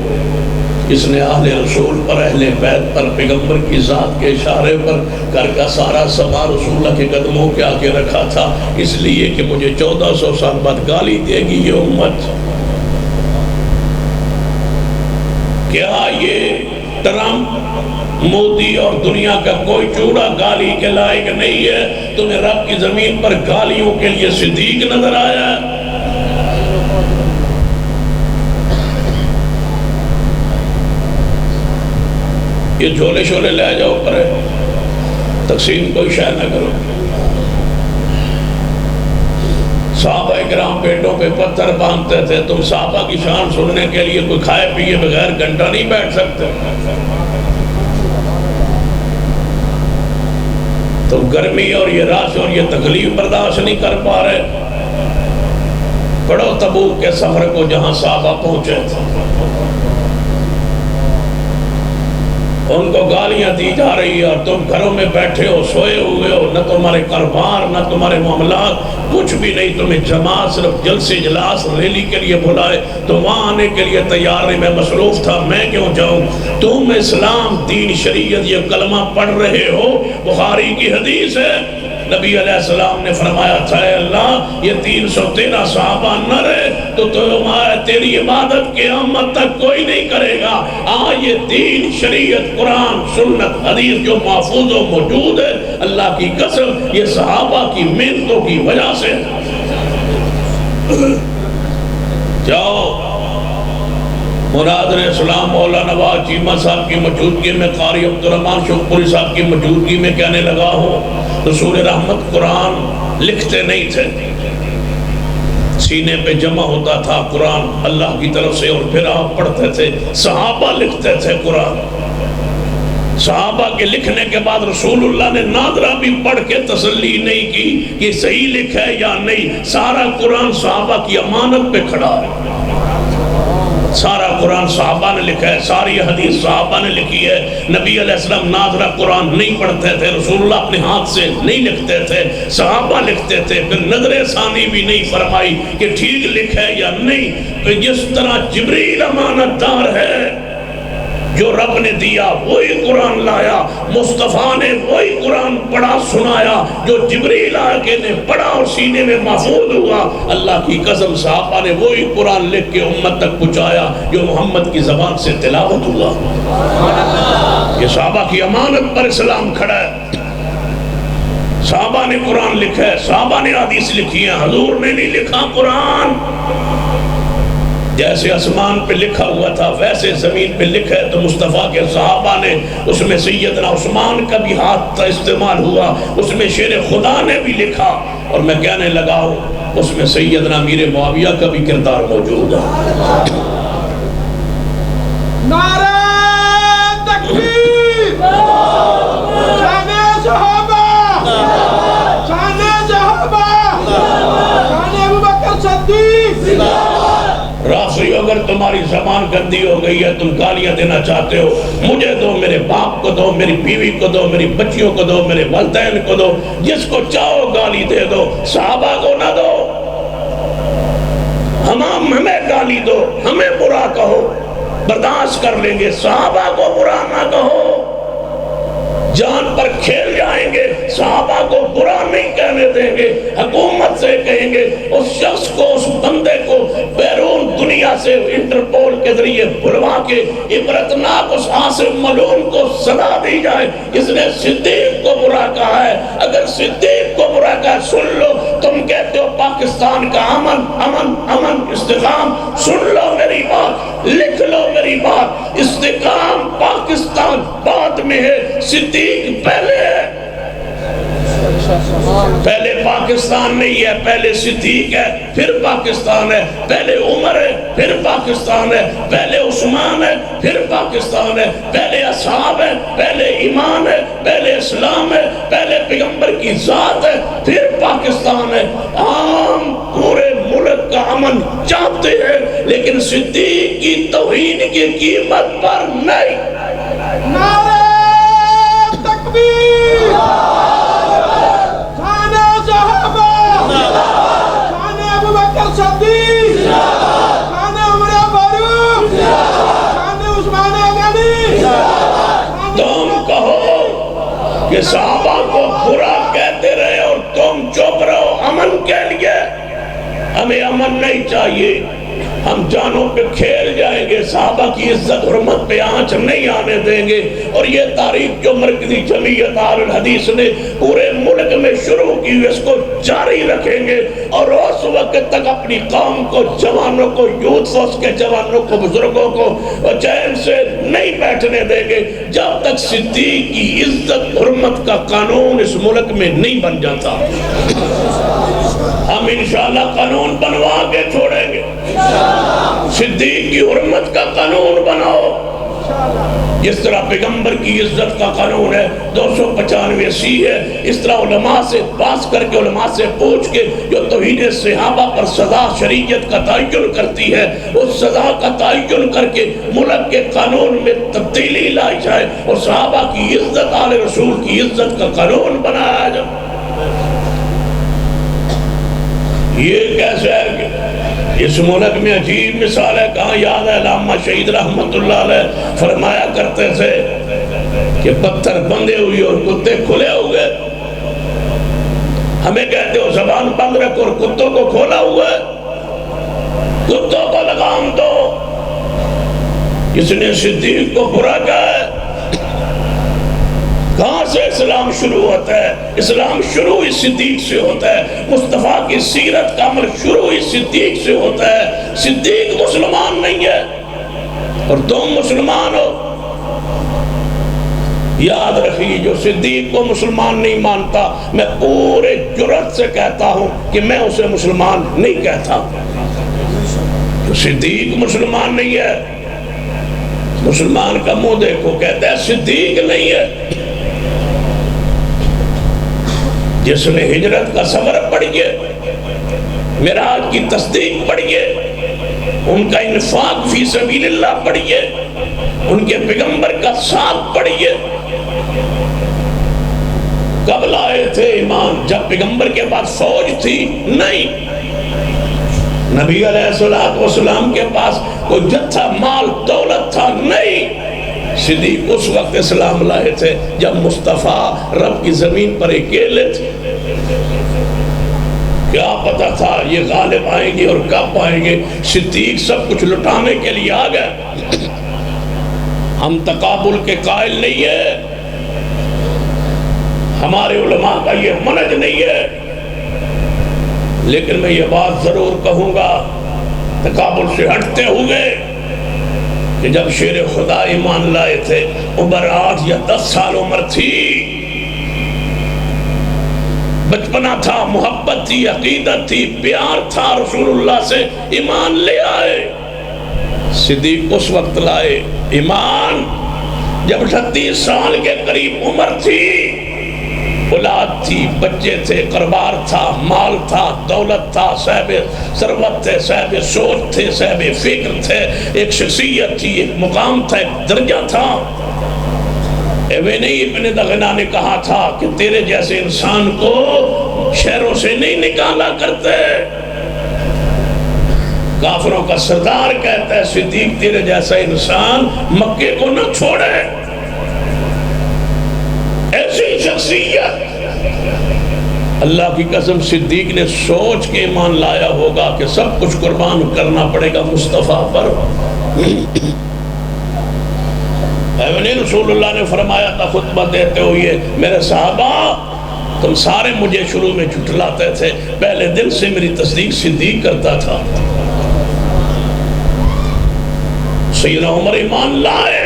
Speaker 2: اس نے اہل رسول پر، اہل بیت پر، پیغمبر کی ذات کے اشارے پر گھر کا سارا سامان رسول اللہ کے قدموں کے آگے رکھا تھا، اس لیے کہ مجھے 1400 سال بعد گالی دے گی یہ امت. کیا یہ ٹرمپ، مودی اور دنیا کا کوئی چوڑا گالی کے لائق نہیں ہے؟ تمہیں رب کی زمین پر گالیوں کے لیے صدیق نظر آیا ہے؟ یہ جھولے شولے لے جاؤ کرے، تقسیم کوئی شے نہ کرو. صحابہ اکرام پیٹوں پہ پتھر باندھتے تھے. تم صحابہ کی شان سننے کے لیے کوئی کھائے پیے بغیر گھنٹہ نہیں بیٹھ سکتے. تم گرمی اور یہ رش اور یہ تکلیف برداشت نہیں کر پا رہے. پڑھو تبوک کے سفر کو جہاں صحابہ پہنچے تھے. ان کو گالیاں دی جا رہی ہے اور تم گھروں میں بیٹھے ہو، سوئے ہوئے ہو. نہ تمہارے کاروبار، نہ تمہارے معاملات، کچھ بھی نہیں. تمہیں جماعت صرف جلسے اجلاس ریلی کے لیے بلائے تو وہاں آنے کے لیے تیار نہیں. میں مصروف تھا، میں کیوں جاؤں؟ تم اسلام، دین، شریعت، یہ کلمہ پڑھ رہے ہو. بخاری کی حدیث ہے، نبی علیہ السلام نے فرمایا تھا اے اللہ یہ 313 صحابہ نہ رہے تو تیری عبادت قیامت تک کوئی نہیں کرے گا. آج یہ دین، شریعت، قرآن، سنت، حدیث جو محفوظ و موجود ہے، اللہ کی قسم یہ صحابہ کی محنتوں کی وجہ سے. جاؤ مناظر اسلام مولانا نواز چیمہ صاحب کی موجودگی میں، قاری عبدالرحمن شکری صاحب کی موجودگی میں کہنے لگا ہوں رسول رحمت قرآن لکھتے نہیں تھے. سینے پہ جمع ہوتا تھا قرآن اللہ کی طرف سے، اور پھر آپ پڑھتے تھے، صحابہ لکھتے تھے قرآن۔ صحابہ کے لکھنے کے بعد رسول اللہ نے نادرہ بھی پڑھ کے تسلی نہیں کی کہ صحیح لکھا ہے یا نہیں، سارا قرآن صحابہ کی امانت پہ کھڑا ہے۔ سارا قرآن صحابہ نے لکھا ہے، ساری حدیث صحابہ نے لکھی ہے۔ نبی علیہ السلام ناظرہ قرآن نہیں پڑھتے تھے، رسول اللہ اپنے ہاتھ سے نہیں لکھتے تھے، صحابہ لکھتے تھے۔ پھر نظر ثانی بھی نہیں فرمائی کہ ٹھیک لکھا ہے یا نہیں۔ تو جس طرح جبریل امانت دار ہے، جو رب نے دیا وہی قرآن لایا، مصطفیٰ نے وہی قرآن پڑھا سنایا جو جبریل آگے نے پڑھا اور سینے میں محفوظ ہوا۔ اللہ کی قسم صحابہ نے وہی قرآن لکھ کے امت تک پہنچایا جو محمد کی زبان سے تلاوت ہوا۔ یہ صحابہ کی امانت پر اسلام کھڑا ہے۔ صحابہ نے قرآن لکھا ہے، صحابہ نے حدیث لکھی ہے، حضور نے نہیں لکھا قرآن۔ جیسے آسمان پہ لکھا ہوا تھا ویسے زمین پہ لکھا ہے، تو مصطفیٰ کے صحابہ نے اس میں سیدنا عثمان کا بھی ہاتھ استعمال ہوا، اس میں شیر خدا نے بھی لکھا، اور میں کہنے لگا ہوں اس میں سیدنا امیر معاویہ کا بھی کردار موجود ہے۔
Speaker 4: نعرہ تکبیر، شان صحابہ، شان صحابہ، شان ابوبکر صدیق۔
Speaker 2: رافضی اگر تمہاری زبان گندی ہو گئی ہے، تم گالیاں دینا چاہتے ہو، مجھے دو، میرے باپ کو دو، میری بیوی کو دو، میری بچیوں کو دو، میرے والدین کو دو، جس کو چاہو گالی دے دو، صحابہ کو نہ دو۔ ہمیں گالی دو، ہمیں برا کہو، برداشت کر لیں گے، صحابہ کو برا نہ کہو۔ جان پر کھیل جائیں گے، صحابہ کو برا نہیں کہنے دیں گے، حکومت سے کہیں گے اس شخص کو، اس بندے کو بیرون دنیا سے انٹرپول کے ذریعے بلوا کے عبرتناک اس عاصم ملعون کو سزا دی جائے جس نے صدیق کو برا کہا ہے۔ اگر صدیق کو برا کہا، سن لو، تم کہتے ہو پاکستان کا امن امن امن استحکام، سن لو میری بات، لکھ لو میری بات، استحکام پاکستان بعد میں ہے، صدیق پہلے ہے۔ پہلے پاکستان نہیں ہے، پہلے صدیق ہے، پھر پاکستان ہے، پہلے عمر ہے، پھر پاکستان ہے، پہلے عثمان ہے، پھر پاکستان ہے، پہلے اصحاب ہے، پہلے ایمان ہے، پہلے اسلام ہے، پہلے پیغمبر کی ذات ہے، پھر پاکستان ہے۔ عام پورے ملک کا امن چاہتے ہیں لیکن صدیق کی توہین کی قیمت پر نہیں۔
Speaker 4: نعرہ تکبیر، شان صحابہ، شان ابوبکر صدیق، شان عمر فاروق، شان عثمان غنی۔
Speaker 2: تم کہو کہ صحابہ کو برا کہتے رہے اور تم چپ رہو امن کے لیے۔ ہمیں امن نہیں چاہیے، ہم جانوں پہ کھیل جائیں گے، صحابہ کی عزت حرمت پہ آنچ نہیں آنے دیں گے۔ اور یہ تاریخ جو مرکزی جمعیت اہل الحدیث نے پورے ملک میں شروع کی، اس کو جاری رکھیں گے، اور اس وقت تک اپنی قوم کو، جوانوں کو، یوتھ فورس کے جوانوں کو، بزرگوں کو چین سے نہیں بیٹھنے دیں گے جب تک صدیق کی عزت حرمت کا قانون اس ملک میں نہیں بن جاتا۔ ہم انشاءاللہ قانون بنوا کے چھوڑیں گے، صدیق کی حرمت کا قانون بناؤ، جس طرح پیغمبر کی عزت کا قانون ہے 295 سی ہے، اس طرح علماء سے پاس کر کے، علماء سے پوچھ کے جو توہین صحابہ پر سزا شریعت کا تعین کرتی ہے، اس سزا کا تعین کر کے ملک کے قانون میں تبدیلی لائی جائے اور صحابہ کی عزت، آل رسول کی عزت کا قانون بنایا جائے۔ یہ کیسے ہے کہ اس ملک میں عجیب مثال ہے، کہاں یاد ہے علامہ شہید رحمت اللہ علیہ فرمایا کرتے تھے کہ پتھر بندے ہوئی اور کتے کھلے ہوئے، ہمیں کہتے ہو زبان بند رکھو اور کتوں کو کھولا ہوا ہے، کتوں کو لگام دو۔ جس نے صدیق کو برا کہا ہے، کہاں سے اسلام شروع ہوتا ہے؟ اسلام شروع ہی صدیق سے ہوتا ہے، مصطفیٰ کی سیرت کا عمل شروع ہی صدیق سے ہوتا ہے۔ صدیق مسلمان نہیں ہے اور تم مسلمان ہو، یاد رکھیے جو صدیق کو مسلمان نہیں مانتا میں پورے جرأت سے کہتا ہوں کہ میں اسے مسلمان نہیں کہتا. جو صدیق مسلمان نہیں ہے مسلمان کا منہ دیکھو کہتا ہے صدیق نہیں ہے. جس نے ہجرت کا صبر پڑھیے معراج کی تصدیق پڑھیے ان کا انفاق فی سبیل اللہ پڑھیے ان کے پیغمبر کا ساتھ پڑھیے. کب لائے تھے ایمان؟ جب پیغمبر کے پاس فوج تھی نہیں. نبی علیہ السلام کے پاس کوئی جتھا مال دولت تھا نہیں. صدیق اس وقت اسلام لائے تھے جب مصطفیٰ رب کی زمین پر اکیلے تھے. کیا پتا تھا یہ غالب آئیں گے اور کب آئیں گے؟ صدیق سب کچھ لٹانے کے لیے آ گئے. ہم تقابل کے قائل نہیں ہے. ہمارے علماء کا یہ منہج نہیں ہے. لیکن میں یہ بات ضرور کہوں گا تقابل سے ہٹتے ہوئے کہ جب شیر خدا ایمان لائے تھے عمر 8 یا 10 سال عمر تھی. بچپنا تھا محبت تھی عقیدت تھی پیار تھا رسول اللہ سے ایمان لے آئے. صدیق اس وقت لائے ایمان جب 38 سال کے قریب عمر تھی. اولاد تھی بچے تھے قربار تھا مال تھا دولت تھا صاحب ثروت تھے صاحب سوچ تھے صاحب فکر تھے. ایک شخصیت تھی ایک مقام تھا ایک درجہ تھا. ابن دغنا نے کہا تھا کہ تیرے جیسے انسان کو شہروں سے نہیں نکالا کرتے. کافروں کا سردار کہتا ہے صدیق تیرے جیسا انسان مکے کو نہ چھوڑے. ایسی شخصیت اللہ کی قسم صدیق نے سوچ کے ایمان لایا ہوگا کہ سب کچھ قربان کرنا پڑے گا مصطفیٰ پر. رسول اللہ نے فرمایا تھا خطبہ دیتے ہوئے میرے صحابہ تم سارے مجھے شروع میں جھٹلاتے تھے پہلے دن سے میری تصدیق صدیق کرتا تھا. سیدنا عمر ایمان لائے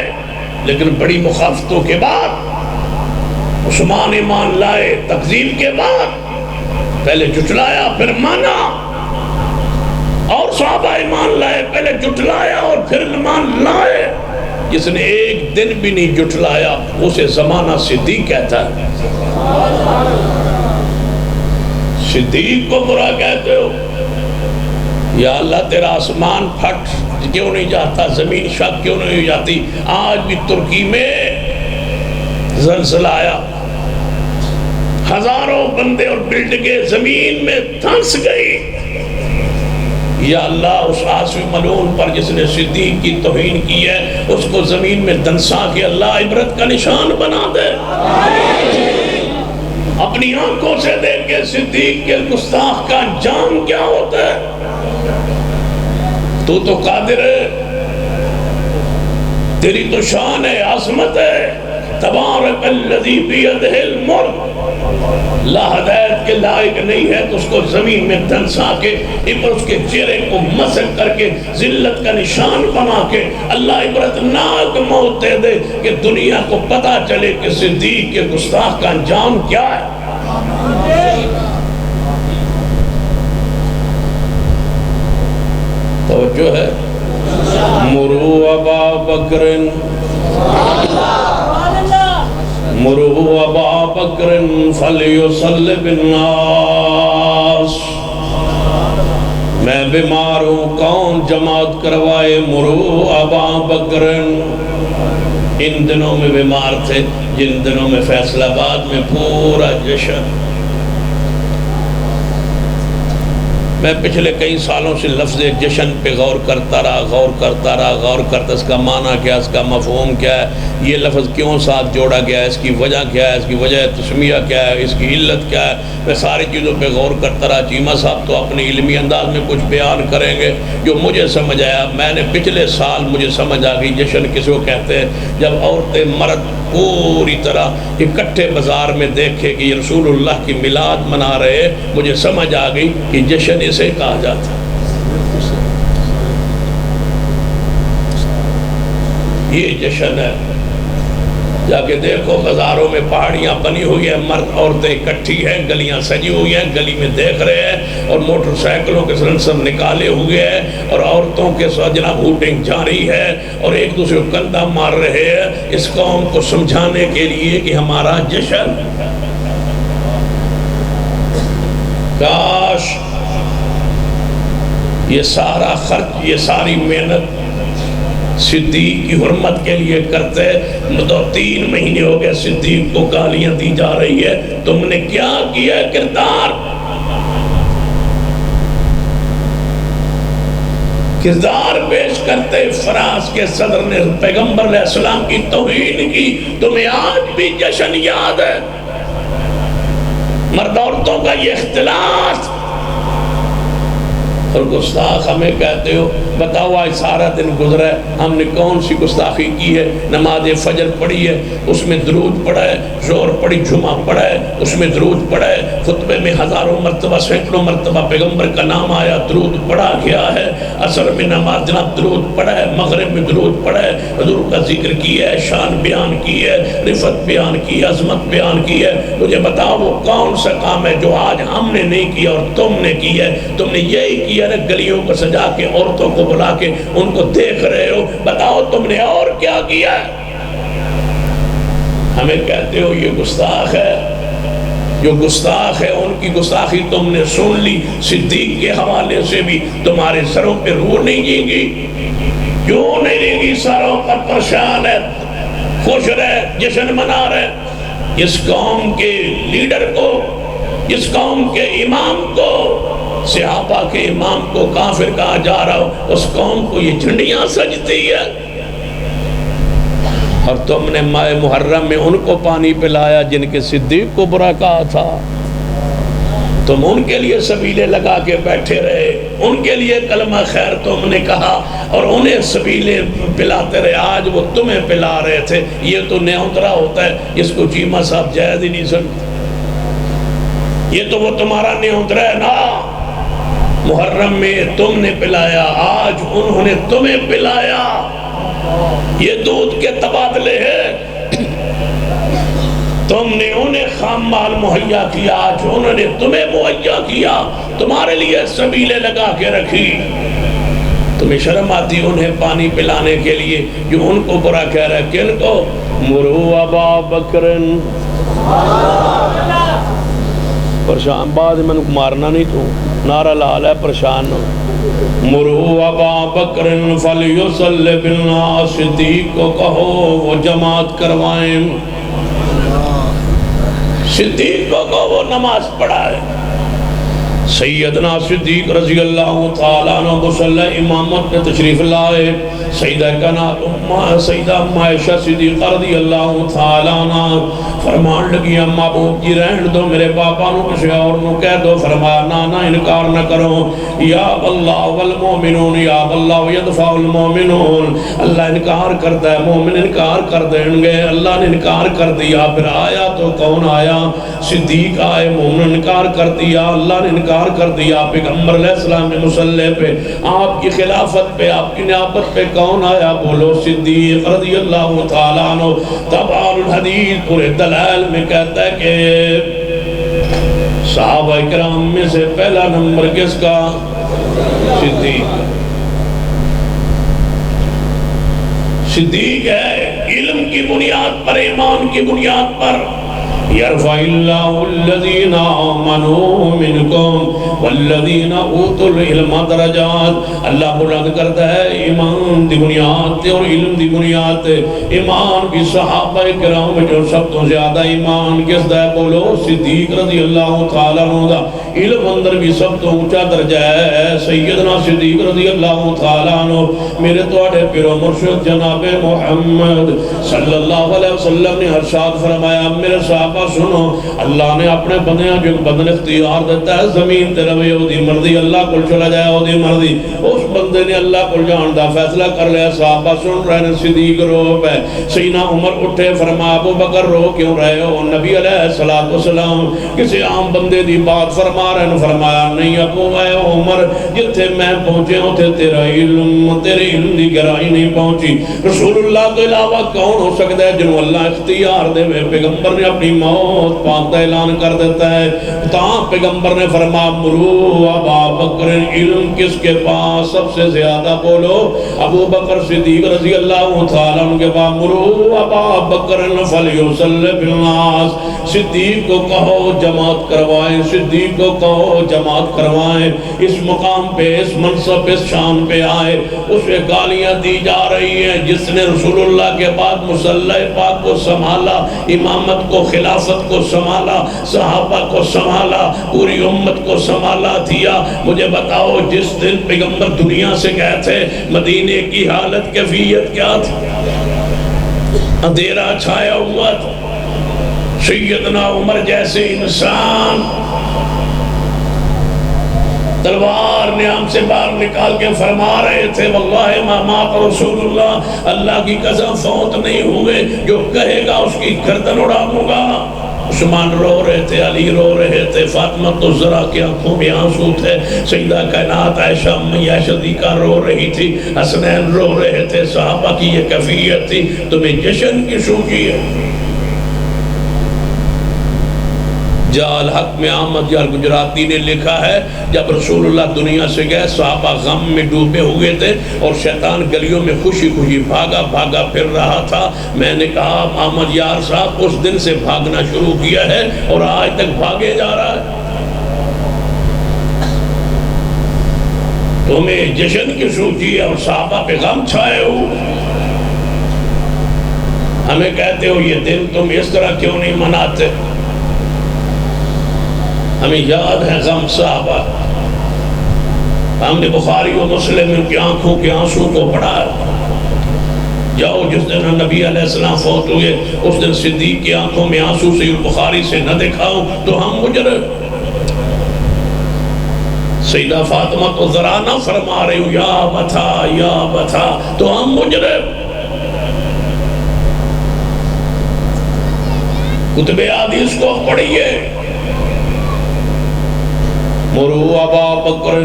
Speaker 2: لیکن بڑی مخالفتوں کے بعد. عثمان ایمان لائے تکذیب کے بعد پہلے جھٹلایا پھر مانا. اور صحابہ ایمان لائے پہلے جھٹلایا اور پھر ایمان لائے. جس نے ایک دن بھی نہیں جھٹلایا اسے زمانہ صدیق کہتا ہے. صدیق کو برا کہتے ہو. یا اللہ تیرا آسمان پھٹ کیوں نہیں جاتا زمین شک کیوں نہیں جاتی؟ آج بھی ترکی میں زلزلہ آیا ہزاروں بندے اور بلڈنگیں زمین میں دھنس گئی. یا اللہ اس آسوی ملعون پر جس نے صدیق کی توہین کی ہے اس کو زمین میں دنسا کے اللہ عبرت کا نشان بنا دے. اپنی آنکھوں سے دیکھ کے صدیق کے گستاخ کا انجام کیا ہوتا ہے. تو قادر ہے تیری تو شان ہے عظمت ہے. تبارک الذی بیدہ الملک. لا ہدایت کے لائق نہیں ہے تو اس کو زمین میں دھنسا کے اس کے چہرے کو مسح کر کے ذلت کا نشان بنا کے اللہ عبرتناک موت دے دے کہ دنیا کو پتا چلے کہ صدیق کے گستاخ کا انجام کیا ہے. توجہ ہے. مرو ابا بکر مرو ابا بکر فلیصلی بالناس. میں بیمار ہوں کون جماعت کروائے؟ مرو ابا بکر. ان دنوں میں بیمار تھے جن دنوں میں فیصل آباد میں پورا جشن. میں پچھلے کئی سالوں سے لفظ جشن پہ غور کرتا رہا اس کا معنی کیا اس کا مفہوم کیا ہے یہ لفظ کیوں ساتھ جوڑا گیا ہے اس کی وجہ کیا ہے اس کی وجہ تسمیہ کیا ہے اس کی علت کیا ہے. میں ساری چیزوں پہ غور کرتا رہا. چیمہ صاحب تو اپنی علمی انداز میں کچھ بیان کریں گے جو مجھے سمجھ آیا. میں نے پچھلے سال مجھے سمجھ آ گئی جشن کس کو کہتے ہیں جب عورتیں مرد پوری طرح اکٹھے بازار میں دیکھے کہ یہ رسول اللہ کی میلاد منا رہے مجھے سمجھ آ گئی کہ جشن اسے کہا جاتا ہے. یہ جشن ہے. جا کے دیکھو بازاروں میں پہاڑیاں بنی ہوئی ہیں، مرد عورتیں اکٹھی ہیں، گلیاں سجی ہوئی ہیں، گلی میں دیکھ رہے ہیں، اور موٹر سائیکلوں کے سلنسر نکالے ہوئے ہیں، اور عورتوں کے ساتھ جناب ہوٹنگ جاری ہے، اور ایک دوسرے کو کندھا مار رہے ہیں اس قوم کو سمجھانے کے لیے کہ ہمارا جشن. کاش یہ سارا خرچ، یہ ساری محنت صدیق کی حرمت کے لیے کرتے. تو 3 مہینے ہو گئے صدیق کو گالیاں دی جا رہی ہے. تم نے کیا کیا کردار پیش کرتے. فراس کے صدر نے پیغمبر علیہ السلام کی توہین کی. تمہیں آج بھی جشن یاد ہے. مرد عورتوں کا یہ اختلاط، اور گستاخ ہمیں کہتے ہو. بتاؤ آج سارا دن گزرا ہے، ہم نے کون سی گستاخی کی ہے؟ نماز فجر پڑھی ہے، اس میں درود پڑھا ہے، زور پڑھی، جمعہ پڑھا ہے، اس میں درود پڑھا ہے، خطبے میں ہزاروں مرتبہ سینکڑوں مرتبہ پیغمبر کا نام آیا، درود پڑھا گیا ہے. عصر میں نماز جناب درود پڑھا ہے، مغرب میں درود پڑھا ہے، حضور کا ذکر کیا ہے، شان بیان کی ہے، رفت بیان کی ہے، عظمت بیان کی ہے. مجھے بتاؤ وہ کون سا کام ہے جو آج ہم نے نہیں کیا اور تم نے کیا ہے؟ تم نے یہی کیا نا، گلیوں کو سجا کے عورتوں کو بلا کے ان کو دیکھ رہے ہو. بتاؤ تم نے اور کیا کیا ہے؟ ہمیں کہتے ہو یہ گستاخ ہے. جو گستاخ ہے ان کی گستاخی تم نے سن لی. صدیق کے حوالے سے بھی تمہارے سروں پہ روح نہیں جیں گی؟ کیوں نہیں جیں گی؟ سروں پر پریشان ہے، خوش رہے، جشن منا رہے. اس قوم کے لیڈر کو، اس قوم کے امام کو، صحابہ کے امام کو کافر کہا جا رہا ہو، اس قوم کو یہ جھنڈیاں سجتی ہے. اور تم نے ماہ محرم میں ان کو پانی پلایا جن کے صدیق کو برا کہا تھا. تم ان کے لیے سبیلے لگا کے بیٹھے رہے، ان کے لیے کلمہ خیر تم نے کہا اور انہیں سبیلے پلاتے رہے. آج وہ تمہیں پلا رہے تھے. یہ تو نیوترا ہوتا ہے، اس کو چیمہ صاحب جائز ہی نہیں سکتے. یہ تو وہ تمہارا نیوترا ہے نا. محرم میں تم نے پلایا، آج انہوں نے تمہیں پلایا. یہ دودھ کے تبادلے ہیں. تم نے انہیں خام مال مہیا کیا، آج انہوں نے تمہیں مہیا کیا، تمہارے لیے سبیلے لگا کے رکھی. تمہیں شرم آتی انہیں پانی پلانے کے لیے جو ان کو برا کہہ رہا ہے؟ کن کو؟ مرو ابا بکرن. پریشان بعد میں نے مارنا نہیں، تو نعرہ لال ہے پریشان. مرو ابا بکرن فلیصلی بالناس. صدیق کو کہو وہ جماعت کروائیں. صدیق کو کہو وہ نماز پڑھائے. سیدنا صدیق رضی اللہ تعالیٰ عنہ مصلی امامت میں تشریف لائے. سیدہ سیدہ عائشہ صدیقہ رضی اللہ تعالیٰ عنہ فرمان لگی اماں بوب جی رہن دو، میرے پاپا نو کسی اور نو کہہ دو. فرمایا نانا انکار نہ کرو. یا اللہ والمومنون، یا اللہ یدفع المومنون. اللہ انکار کرتا ہے، مومن انکار کر دیں گے. اللہ نے انکار کر دیا، پھر آیا تو کون آیا؟ صدیق آئے. مومن انکار کر دیا، اللہ نے انکار کر دیا. پیغمبر علیہ السلام نے مصلی پہ، آپ کی خلافت پہ، آپ کی نیابت پہ کون آیا؟ بولو صدیق رضی اللہ تعالیٰ عنہ. تبعال الحدیث پورے دلائل میں کہتا ہے کہ صحابہ کرام میں سے پہلا نمبر کس کا؟ صدیق. صدیق ہے علم کی بنیاد پر، ایمان کی بنیاد پر. یرفع اللہ الذین آمنوا منکم والذین اوتوا العلم درجات. اللہ بلند کرتا ہے ایمان دی بنیاد اور علم دی بنیاد. ایمان بھی صحابہ کرام میں جو سب تو زیادہ ایمان کس دا ہے؟ بولو صدیق رضی اللہ تعالیٰ عنہ دا. علم اندر بھی سب تو اونچا درجہ ہے سیدنا صدیق رضی اللہ تعالیٰ عنہ. میرے توڑے پیرو مرشد جناب محمد صلی اللہ علیہ وسلم نے ارشاد فرمایا، میرے صحابہ سنو، اللہ نے اپنے بندیاں جو بدن اختیار دیتا ہے، زمین تے روے او دی مرضی، اللہ کو چلا جائے او دی مرضی. اس بندے نے اللہ کو جان دا فیصلہ کر لیا. صحابہ سن رہے ہیں، صدیق رو پہ. سیدنا عمر اٹھے، فرمایا ابو بکر رو کیوں رہے ہو؟ نبی علیہ السلام کسی عام بندے دی بات فرما فرما رہے ہیں، فرمایا نہیں ابو اے عمر جتھے میں پہنچے ہوتے تیرا علم تیرے علم دی گہرائی نہیں پہنچی۔ رسول اللہ تو علاوہ کون ہو سکتا ہے جنہوں اللہ اختیار دے ہوئے؟ پیغمبر نے اپنی موت پاک دا اعلان کر دیتا ہے۔ تاں پیغمبر نے فرمایا مرو ابا بکر، علم کس کے پاس سب سے زیادہ بولو؟ ابو بکر صدیق رضی اللہ تعالیٰ عنہ کے بعد مرو ابا بکر فلیصلی بالناس، صدیق کو کہو جماعت کروائیں، صدیق کو کہو جماعت کروائیں۔ اس مقام پہ اس منصب اس شان پہ آئے، اسے گالیاں دی جا رہی ہیں جس نے رسول اللہ کے بعد مصلی پاک کو سنبھالا، امامت کو خلافت کو سنبھالا، صحابہ کو سنبھالا، پوری امت کو سنبھالا دیا۔ مجھے بتاؤ جس دن پیغمبر دنیا سے گئے تھے مدینے کی حالت کیفیت کیا تھی؟ اندھیرا چھایا ہوا تھا۔ سیدنا عمر جیسے انسان تلوار نیام سے باہر نکال کے فرما رہے تھے واللہ ما مات رسول اللہ، اللہ کی قسم فوت نہیں ہوئے، جو کہے گا اس کی گردن اڑا دوں گا۔ عثمان رو رہے تھے، علی رو رہے تھے، فاطمہ تو ذرا کی آنکھوں میں آنسو تھے، سیدہ کائنات عائشہ امی صدیقہ رو رہی تھی، حسنین رو رہے تھے، صحابہ کی یہ کیفیت تھی۔ تمہیں جشن کی سوچی ہے؟ جال حق میں احمد یار گجراتی نے لکھا ہے جب رسول اللہ دنیا سے گئے صحابہ غم میں ڈوبے ہوئے تھے اور شیطان گلیوں میں خوشی خوشی بھاگا بھاگا پھر رہا تھا۔ میں نے کہا احمد یار صاحب اس دن سے بھاگنا شروع کیا ہے اور آج تک بھاگے جا رہا ہے۔ تمہیں جشن کی سوچی ہے اور صحابہ پہ غم چھائے ہو۔ ہمیں کہتے ہو یہ دن تم اس طرح کیوں نہیں مناتے؟ ہمیں یاد ہے غم صحابہ، ہم نے بخاری و مسلم کی آنکھوں کے آنسو کو پڑھا ہے۔ جاؤ جس دن نبی علیہ السلام فوت ہوئے اس دن صدیق کی آنکھوں میں آنسو سے بخاری سے نہ دکھاؤ تو ہم مجرم۔ سیدہ فاطمہ تو ذرا نہ فرما رہے ہو یا بتا تو ہم مجرم۔ کتب حدیث کو پڑھیے۔ مرو ابا بکر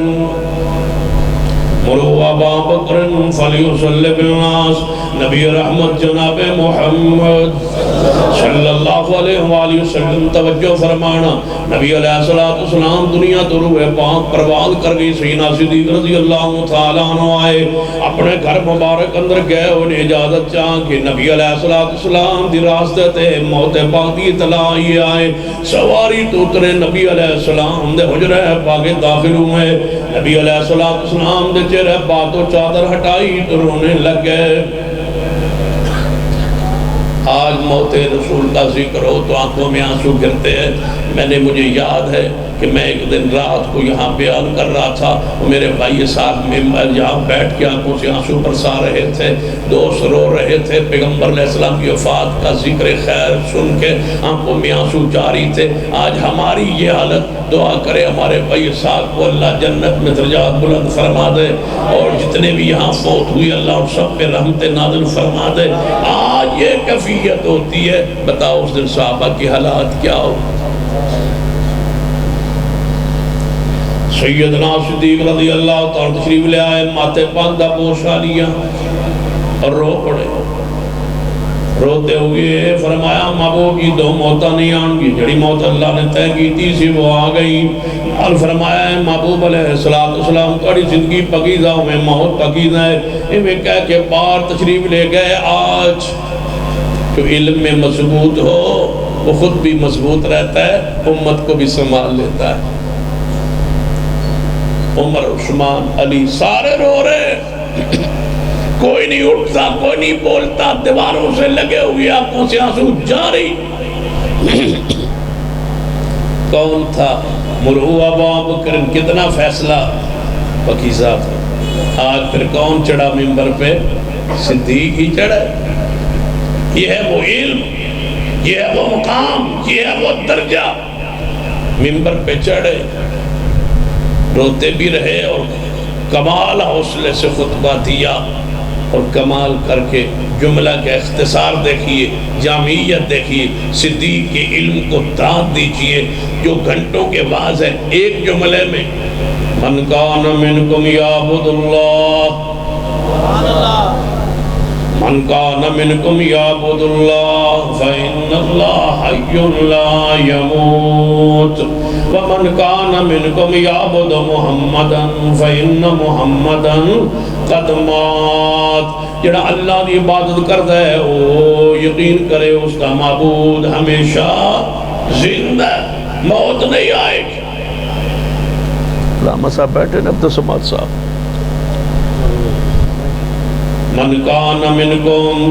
Speaker 2: فلیصلی بالناس، نبی رحمت جناب محمد صلی اللہ علیہ وآلہ وسلم توجہ فرمانا۔ نبی علیہ السلام دنیا تو روح پاک پرواز کر گئی، سیدنا صدیق رضی اللہ تعالیٰ عنہ آئے، اپنے گھر مبارک اندر گئے، انہیں اجازت چاہاں کہ نبی علیہ السلام دی راستے تے موت پاک دی اطلاع یہ آئے۔ سواری تو اترے، نبی علیہ السلام دے حجرہ پاک داخل ہوئے، نبی علیہ السلام دے چہرے بات و چادر ہٹائی تو رونے لگ گئے۔ آج موت رسول کا ذکر ہو تو آنکھوں میں آنسو گرتے ہیں۔ مجھے یاد ہے کہ میں ایک دن رات کو یہاں بیان کر رہا تھا، میرے بھائی صاحب یہاں بیٹھ کے آنکھوں سے آنسو برسا رہے تھے، دوست رو رہے تھے، پیغمبر علیہ السلام کی وفات کا ذکر خیر سن کے آنکھوں میں آنسو جاری تھے۔ آج ہماری یہ حالت، دعا کرے ہمارے بھائی صاحب کو اللہ جنت میں درجات بلند فرما دے، اور جتنے بھی یہاں فوت ہوئی اللہ ان سب پہ رحمت نازل فرما دے۔ آج یہ کیفیت ہوتی ہے، بتاؤ اس دن صحابہ کی حالات کیا ہو؟ سیدنا صدیق رضی اللہ تعالیٰ تشریف لے آئے، ماتھے پاندہ پوشا لیا اور رو پڑے۔ روتے ہوئے فرمایا محبوب جی دو موتاں نہیں آن گی، جڑی موت اللہ نے طے کی تھی سی وہ آ گئی۔ اور فرمایا محبوب علیہ السلام تھوڑی زندگی پکیزہ میں موت پکیزہ ہے، انہیں کہہ کے باہر تشریف لے گئے۔ آج جو علم میں مضبوط ہو وہ خود بھی مضبوط رہتا ہے، امت کو بھی سنبھال لیتا ہے۔ عمر، عثمان، علی سارے رو رہے، کوئی نہیں اٹھتا، کوئی نہیں بولتا، دیواروں سے لگے ہوئے آنکھوں سے آنسو جاری۔ کون تھا؟ مرو ابا بکر، کتنا فیصلہ پکیزہ تھا۔ آج پھر کون چڑھا ممبر پہ؟ صدیق ہی چڑھا۔ یہ ہے وہ علم، یہ ہے وہ مقام، یہ ہے وہ درجہ۔ ممبر پہ چڑھے، روتے بھی رہے اور کمال حوصلے سے خطبہ دیا۔ اور کمال کر کے جملہ کا اختصار دیکھیے، جامعیت دیکھیے، صدیق کے علم کو داد دیجئے جو گھنٹوں کے بعد ہے ایک جملے میں من کان منکم یعبد اللہ من کان منکم یعبد اللہ فإن اللہ حی لا یموت ومن کان منکم یعبد محمدا فإن محمدا قد مات۔ جڑا اللہ کی عبادت کرتا ہے وہ یقین کرے اس کا معبود ہمیشہ زندہ ہے، موت نہیں آئے گی۔
Speaker 5: علامہ صاحب بیٹھے نا، عبد الصمد صاحب۔
Speaker 2: من کان منکم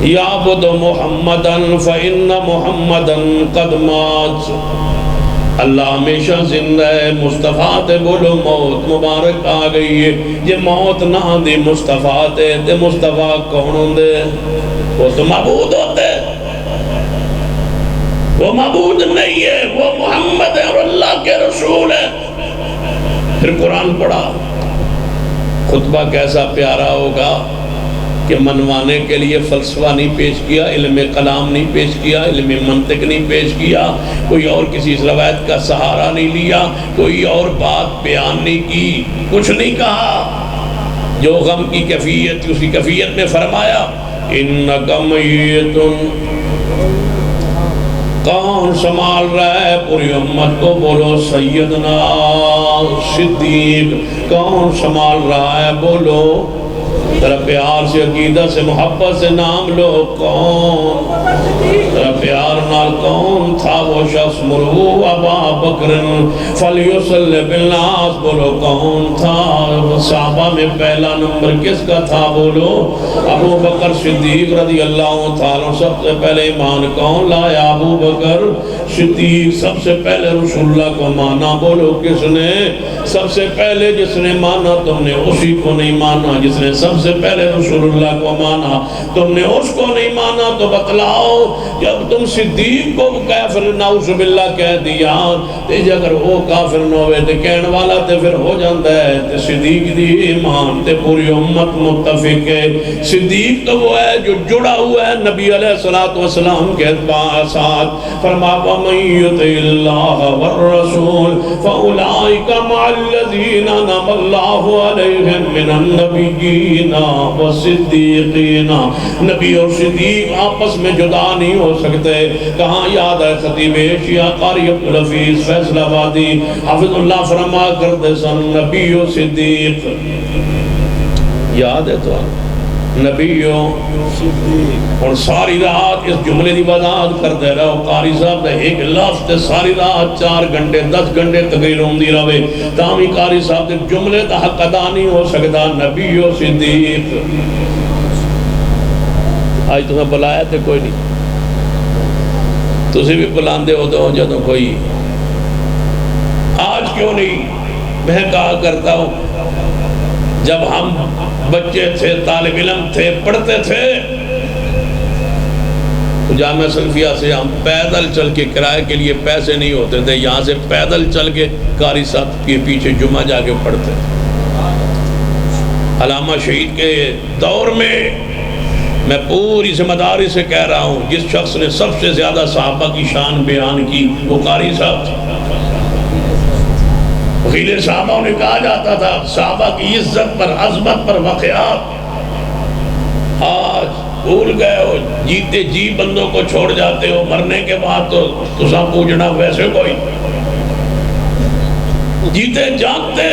Speaker 2: یعبد محمدا فإن محمدا قد مات۔ اللہ ہمیشہ زندہ ہے، مصطفیٰ تے بولو موت مبارک آ گئی ہے۔ یہ موت نہ دی مصطفیٰ تے مصطفیٰ کون ہوندے؟ وہ تو معبود ہوتے، وہ معبود نہیں ہے، وہ محمد ہے اور اللہ کے رسول ہے۔ پھر قرآن پڑھا، خطبہ کیسا پیارا ہوگا کہ منوانے کے لیے فلسفہ نہیں پیش کیا، علم کلام نہیں پیش کیا، علم منطق نہیں پیش کیا، کوئی اور کسی روایت کا سہارا نہیں لیا، کوئی اور بات بیان نہیں کی، کچھ نہیں کہا۔ جو غم کی کیفیت اسی کیفیت میں فرمایا اِنَّكَ مَيِّتٌ۔ کون سنبھال رہا ہے پوری امت کو؟ بولو سیدنا صدیق۔ کون سنبھال رہا ہے؟ بولو ذرا پیار سے، عقیدہ سے، محبت سے نام لو، کون؟ ذرا پیار نال کون تھا وہ شخص؟ مرہو ابا بکر فلیصلی بالناس۔ بولو کون تھا؟ صحابہ میں پہلا نمبر کس کا تھا؟ بولو ابو بکر صدیق رضی اللہ تعالیٰ۔ سب سے پہلے ایمان کون لایا؟ ابو بکر صدیق۔ سب سے پہلے رسول اللہ کو مانا، بولو کس نے؟ سب سے پہلے جس نے مانا تم نے اسی کو نہیں مانا، جس نے سب سے پہلے رسول اللہ کو مانا تم نے اس کو نہیں مانا۔ تو بتلاؤ جب تم صدیق کو کافر نعوذ باللہ کہہ دیا تے اگر وہ کافر نہ ہوئے تے کہنے والا تے پھر ہو جاندہ ہے تے صدیق دی ایمان تے پوری امت متفق ہے۔ صدیق تو وہ ہے جو جڑا ہوا ہے نبی علیہ السلام کے ساتھ۔ فرما وَمَن يُطِعِ اللَّهَ وَالرَّسُولَ فَأُولَئِكَ مَعَ الَّذِينَ أَنْعَمَ اللَّهُ عَلَيْهِم مِّنَ النَّبِيِّينَ وَالصِّدِّيقِينَ۔ نبی اور صدیق آپس میں جدا نہیں ہو سکتے۔ کہاں یاد ہے خطیب ایشیا قاری عبدالحفیظ فیصل آبادی حافظ اللہ فرما کرتے سن نبی و صدیق۔ یاد ہے تو نبیوں اور ساری رات اس جملے دی وضاحت کرتے رہو۔ قاری صاحب نے ایک لفظ تے ساری رات 4 گھنٹے 10 گھنٹے تقریر ہوندی رہے، تاہمی قاری صاحب نے جملے دا حق ادا نہیں ہو سکتا۔ نبی و صدیق۔ آج تمہیں بلایا تھے کوئی نہیں، تسی بھی بلاندے ہوتے ہو جدوں کوئی۔ آج کیوں نہیں؟ میں کہا کرتا ہوں جب ہم بچے تھے، طالب علم تھے، پڑھتے تھے تو جامعہ سلفیہ سے ہم پیدل چل کے کرائے کے لیے پیسے نہیں ہوتے تھے، یہاں سے پیدل چل کے قاری صاحب کے پیچھے جمعہ جا کے پڑھتے تھے۔ علامہ شہید کے دور میں میں پوری ذمہ داری سے کہہ رہا ہوں جس شخص نے سب سے زیادہ صحابہ کی شان بیان کی وہ قاری صاحب تھے۔ وکیل صحابہ نے کہا جاتا تھا صحابہ کی عزت پر، عظمت پر واقعات آج بھول گئے ہو، جیتے جی بندوں کو چھوڑ جاتے ہو، مرنے کے بعد تو تسا پوجنا ویسے کوئی جیتے جانتے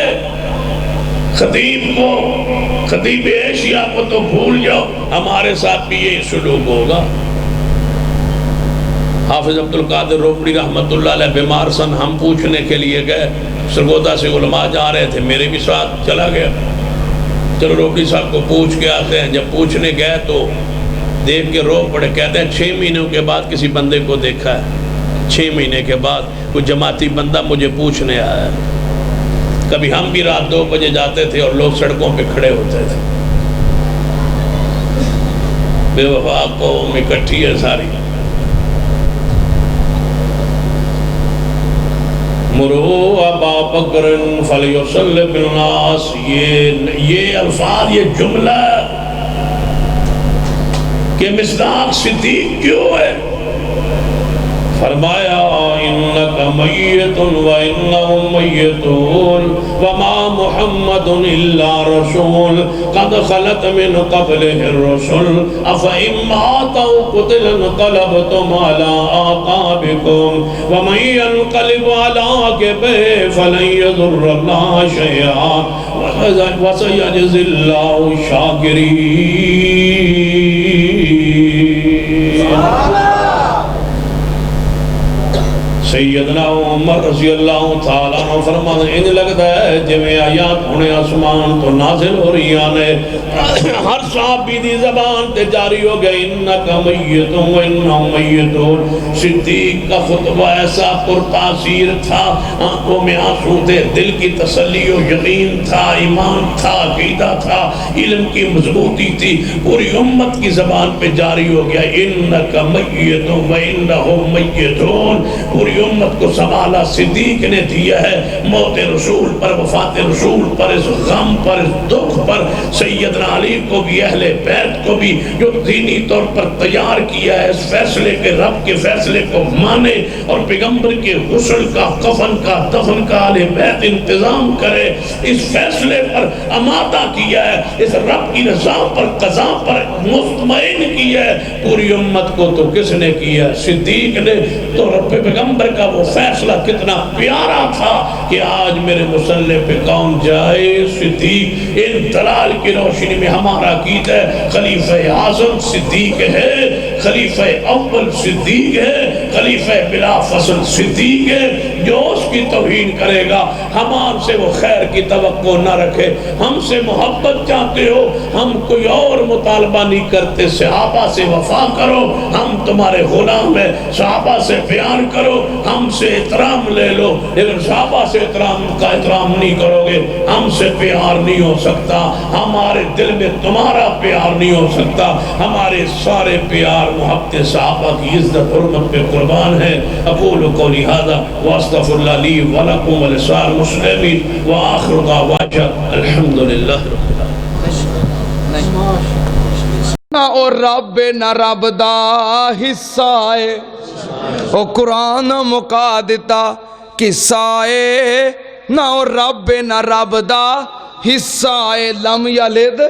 Speaker 2: خطیب کو، خطیب ایشیا کو تو بھول جاؤ۔ ہمارے ساتھ بھی یہ سلوک ہوگا۔ حافظ عبدالقادر روپڑی رحمت اللہ علیہ بیمار سن، ہم پوچھنے کے لیے گئے، سرگودا سے علماء جا رہے تھے، میرے بھی ساتھ چلا گیا۔ چلو روپڑی صاحب کو پوچھ کے آتے ہیں۔ جب پوچھنے گئے تو دیکھ کے رو پڑے، کہتے ہیں 6 مہینوں کے بعد کسی بندے کو دیکھا ہے، 6 مہینے کے بعد کوئی جماعتی بندہ مجھے پوچھنے آیا ہے۔ کبھی ہم بھی رات 2 بجے جاتے تھے اور لوگ سڑکوں پہ کھڑے ہوتے تھے۔ بے وفا قوم اکٹھی ہے ساری۔ مرو ابا بکر فلیصلی بالناس، یہ الفاظ، یہ جملہ کہ مصداق صدیق کیوں ہے؟ فرمایا انکا میت و انہم میتون وما محمد الا رسول قد خلت من قبله الرسل افئن ماتوا قتل انقلبتم على آقابكم ومن ينقلب على عقبه فلن يضر الله شيئا وسيجزي الله الشاكرين۔ سیدنا عمر رضی اللہ تعالیٰ عنہ فرماتے ہیں ان لگتا ہے جویں آیات ہونے آسمان تو نازل ہو رہی آنے ہر صحابی دی زبان تے جاری ہو گئے انکا میتون و انہم میتون۔ صدیق کا خطبہ ایسا پرتاثیر تھا، آنکھوں میں آنسو تھے، دل کی تسلی و یقین تھا، ایمان تھا، عقیدہ تھا، علم کی مضبوطی تھی، پوری امت کی زبان پہ جاری ہو گیا انکا میتون و انہم میتون۔ پوری امت کو سنبھالا صدیق نے دیا ہے، موت رسول پر، وفات رسول پر، اس غم پر، اس دکھ پر سیدنا علی کو بھی، اہل بیت کو بھی جو دینی طور پر تیار کیا ہے اس فیصلے کے، رب کے فیصلے کو مانے اور پیغمبر کے غسل کا، کفن کا، دفن کا اہل بیت انتظام کرے، اس فیصلے پر آمادہ کیا ہے، اس رب کی رضا پر، قضا پر مطمئن کیا ہے پوری امت کو۔ تو کس نے کیا؟ صدیق نے۔ تو رب پیغمبر کا وہ فیصلہ کتنا پیارا تھا کہ آج میرے مسلح پہ کون جائے؟ صدیق۔ ان دلال کی روشنی میں ہمارا عقیدہ ہے خلیفہ اعظم صدیق ہے، خلیفہ اول صدیق ہے، خلیفہ بلا فصل صدیق ہے۔ جو اس کی توہین کرے گا ہم سے وہ خیر کی توقع نہ رکھے۔ ہم سے محبت چاہتے ہو، ہم کوئی اور مطالبہ نہیں کرتے، صحابہ سے وفا کرو، ہم تمہارے غلام ہیں، صحابہ سے پیار کرو، ہم سے احترام لے لو، لیکن صحابہ سے احترام نہیں کرو گے ہم سے پیار نہیں ہو سکتا، ہمارے دل میں تمہارا پیار نہیں ہو سکتا۔ ہمارے سارے پیار محبت صحابہ کی عزت حرمت پہ قربان ہے۔ اقول قولی ھذا واستغفر اللہ لی ولکم ولسائر المسلمین وآخر دعوانا الحمدللہ رب العالمین۔
Speaker 1: نہ او رب نہ رب دا حصہ ہے، او قرآن مکا دیتا قصہ ہے، نہ او رب نہ رب دا حصہ ہے، لم یلد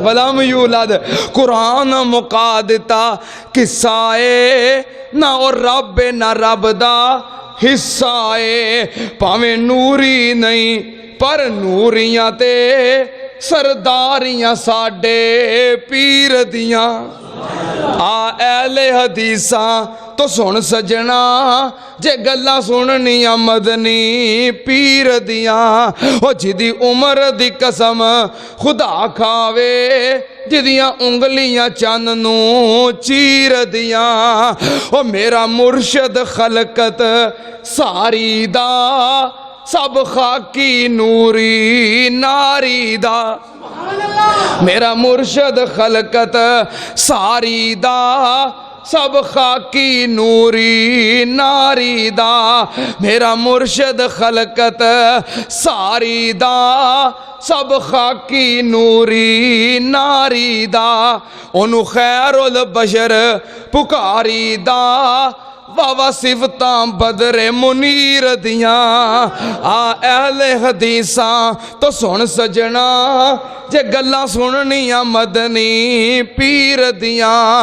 Speaker 1: ولم یولد، قرآن مکا دیتا قصہ ہے، نہ او رب نہ رب دا حصہ ہے، پاویں نوری نہیں پر نوریاں تے سرداریاں ساڈے پیر دیاں۔ آ اہل حدیثاں تو سن سجنا جے گلاں سننیاں مدنی پیر دیاں، او جدی عمر دی قسم خدا کھاوے، جدیاں انگلیاں چند نو چیر دیاں، او میرا مرشد خلقت ساری دا سب خاکی نوری ناری دا، میرا مرشد خلقت ساری دا سب خاکی نوری ناری دا، میرا مرشد خلقت ساری دا سب خاکی نوری ناری دا، انہوں خیر البشر پکاری دا، واہ صفتاں بدر منیر دیاں۔ آ اہل حدیثاں تو سن سجنا جے گلاں سننیاں مدنی پیر دیاں۔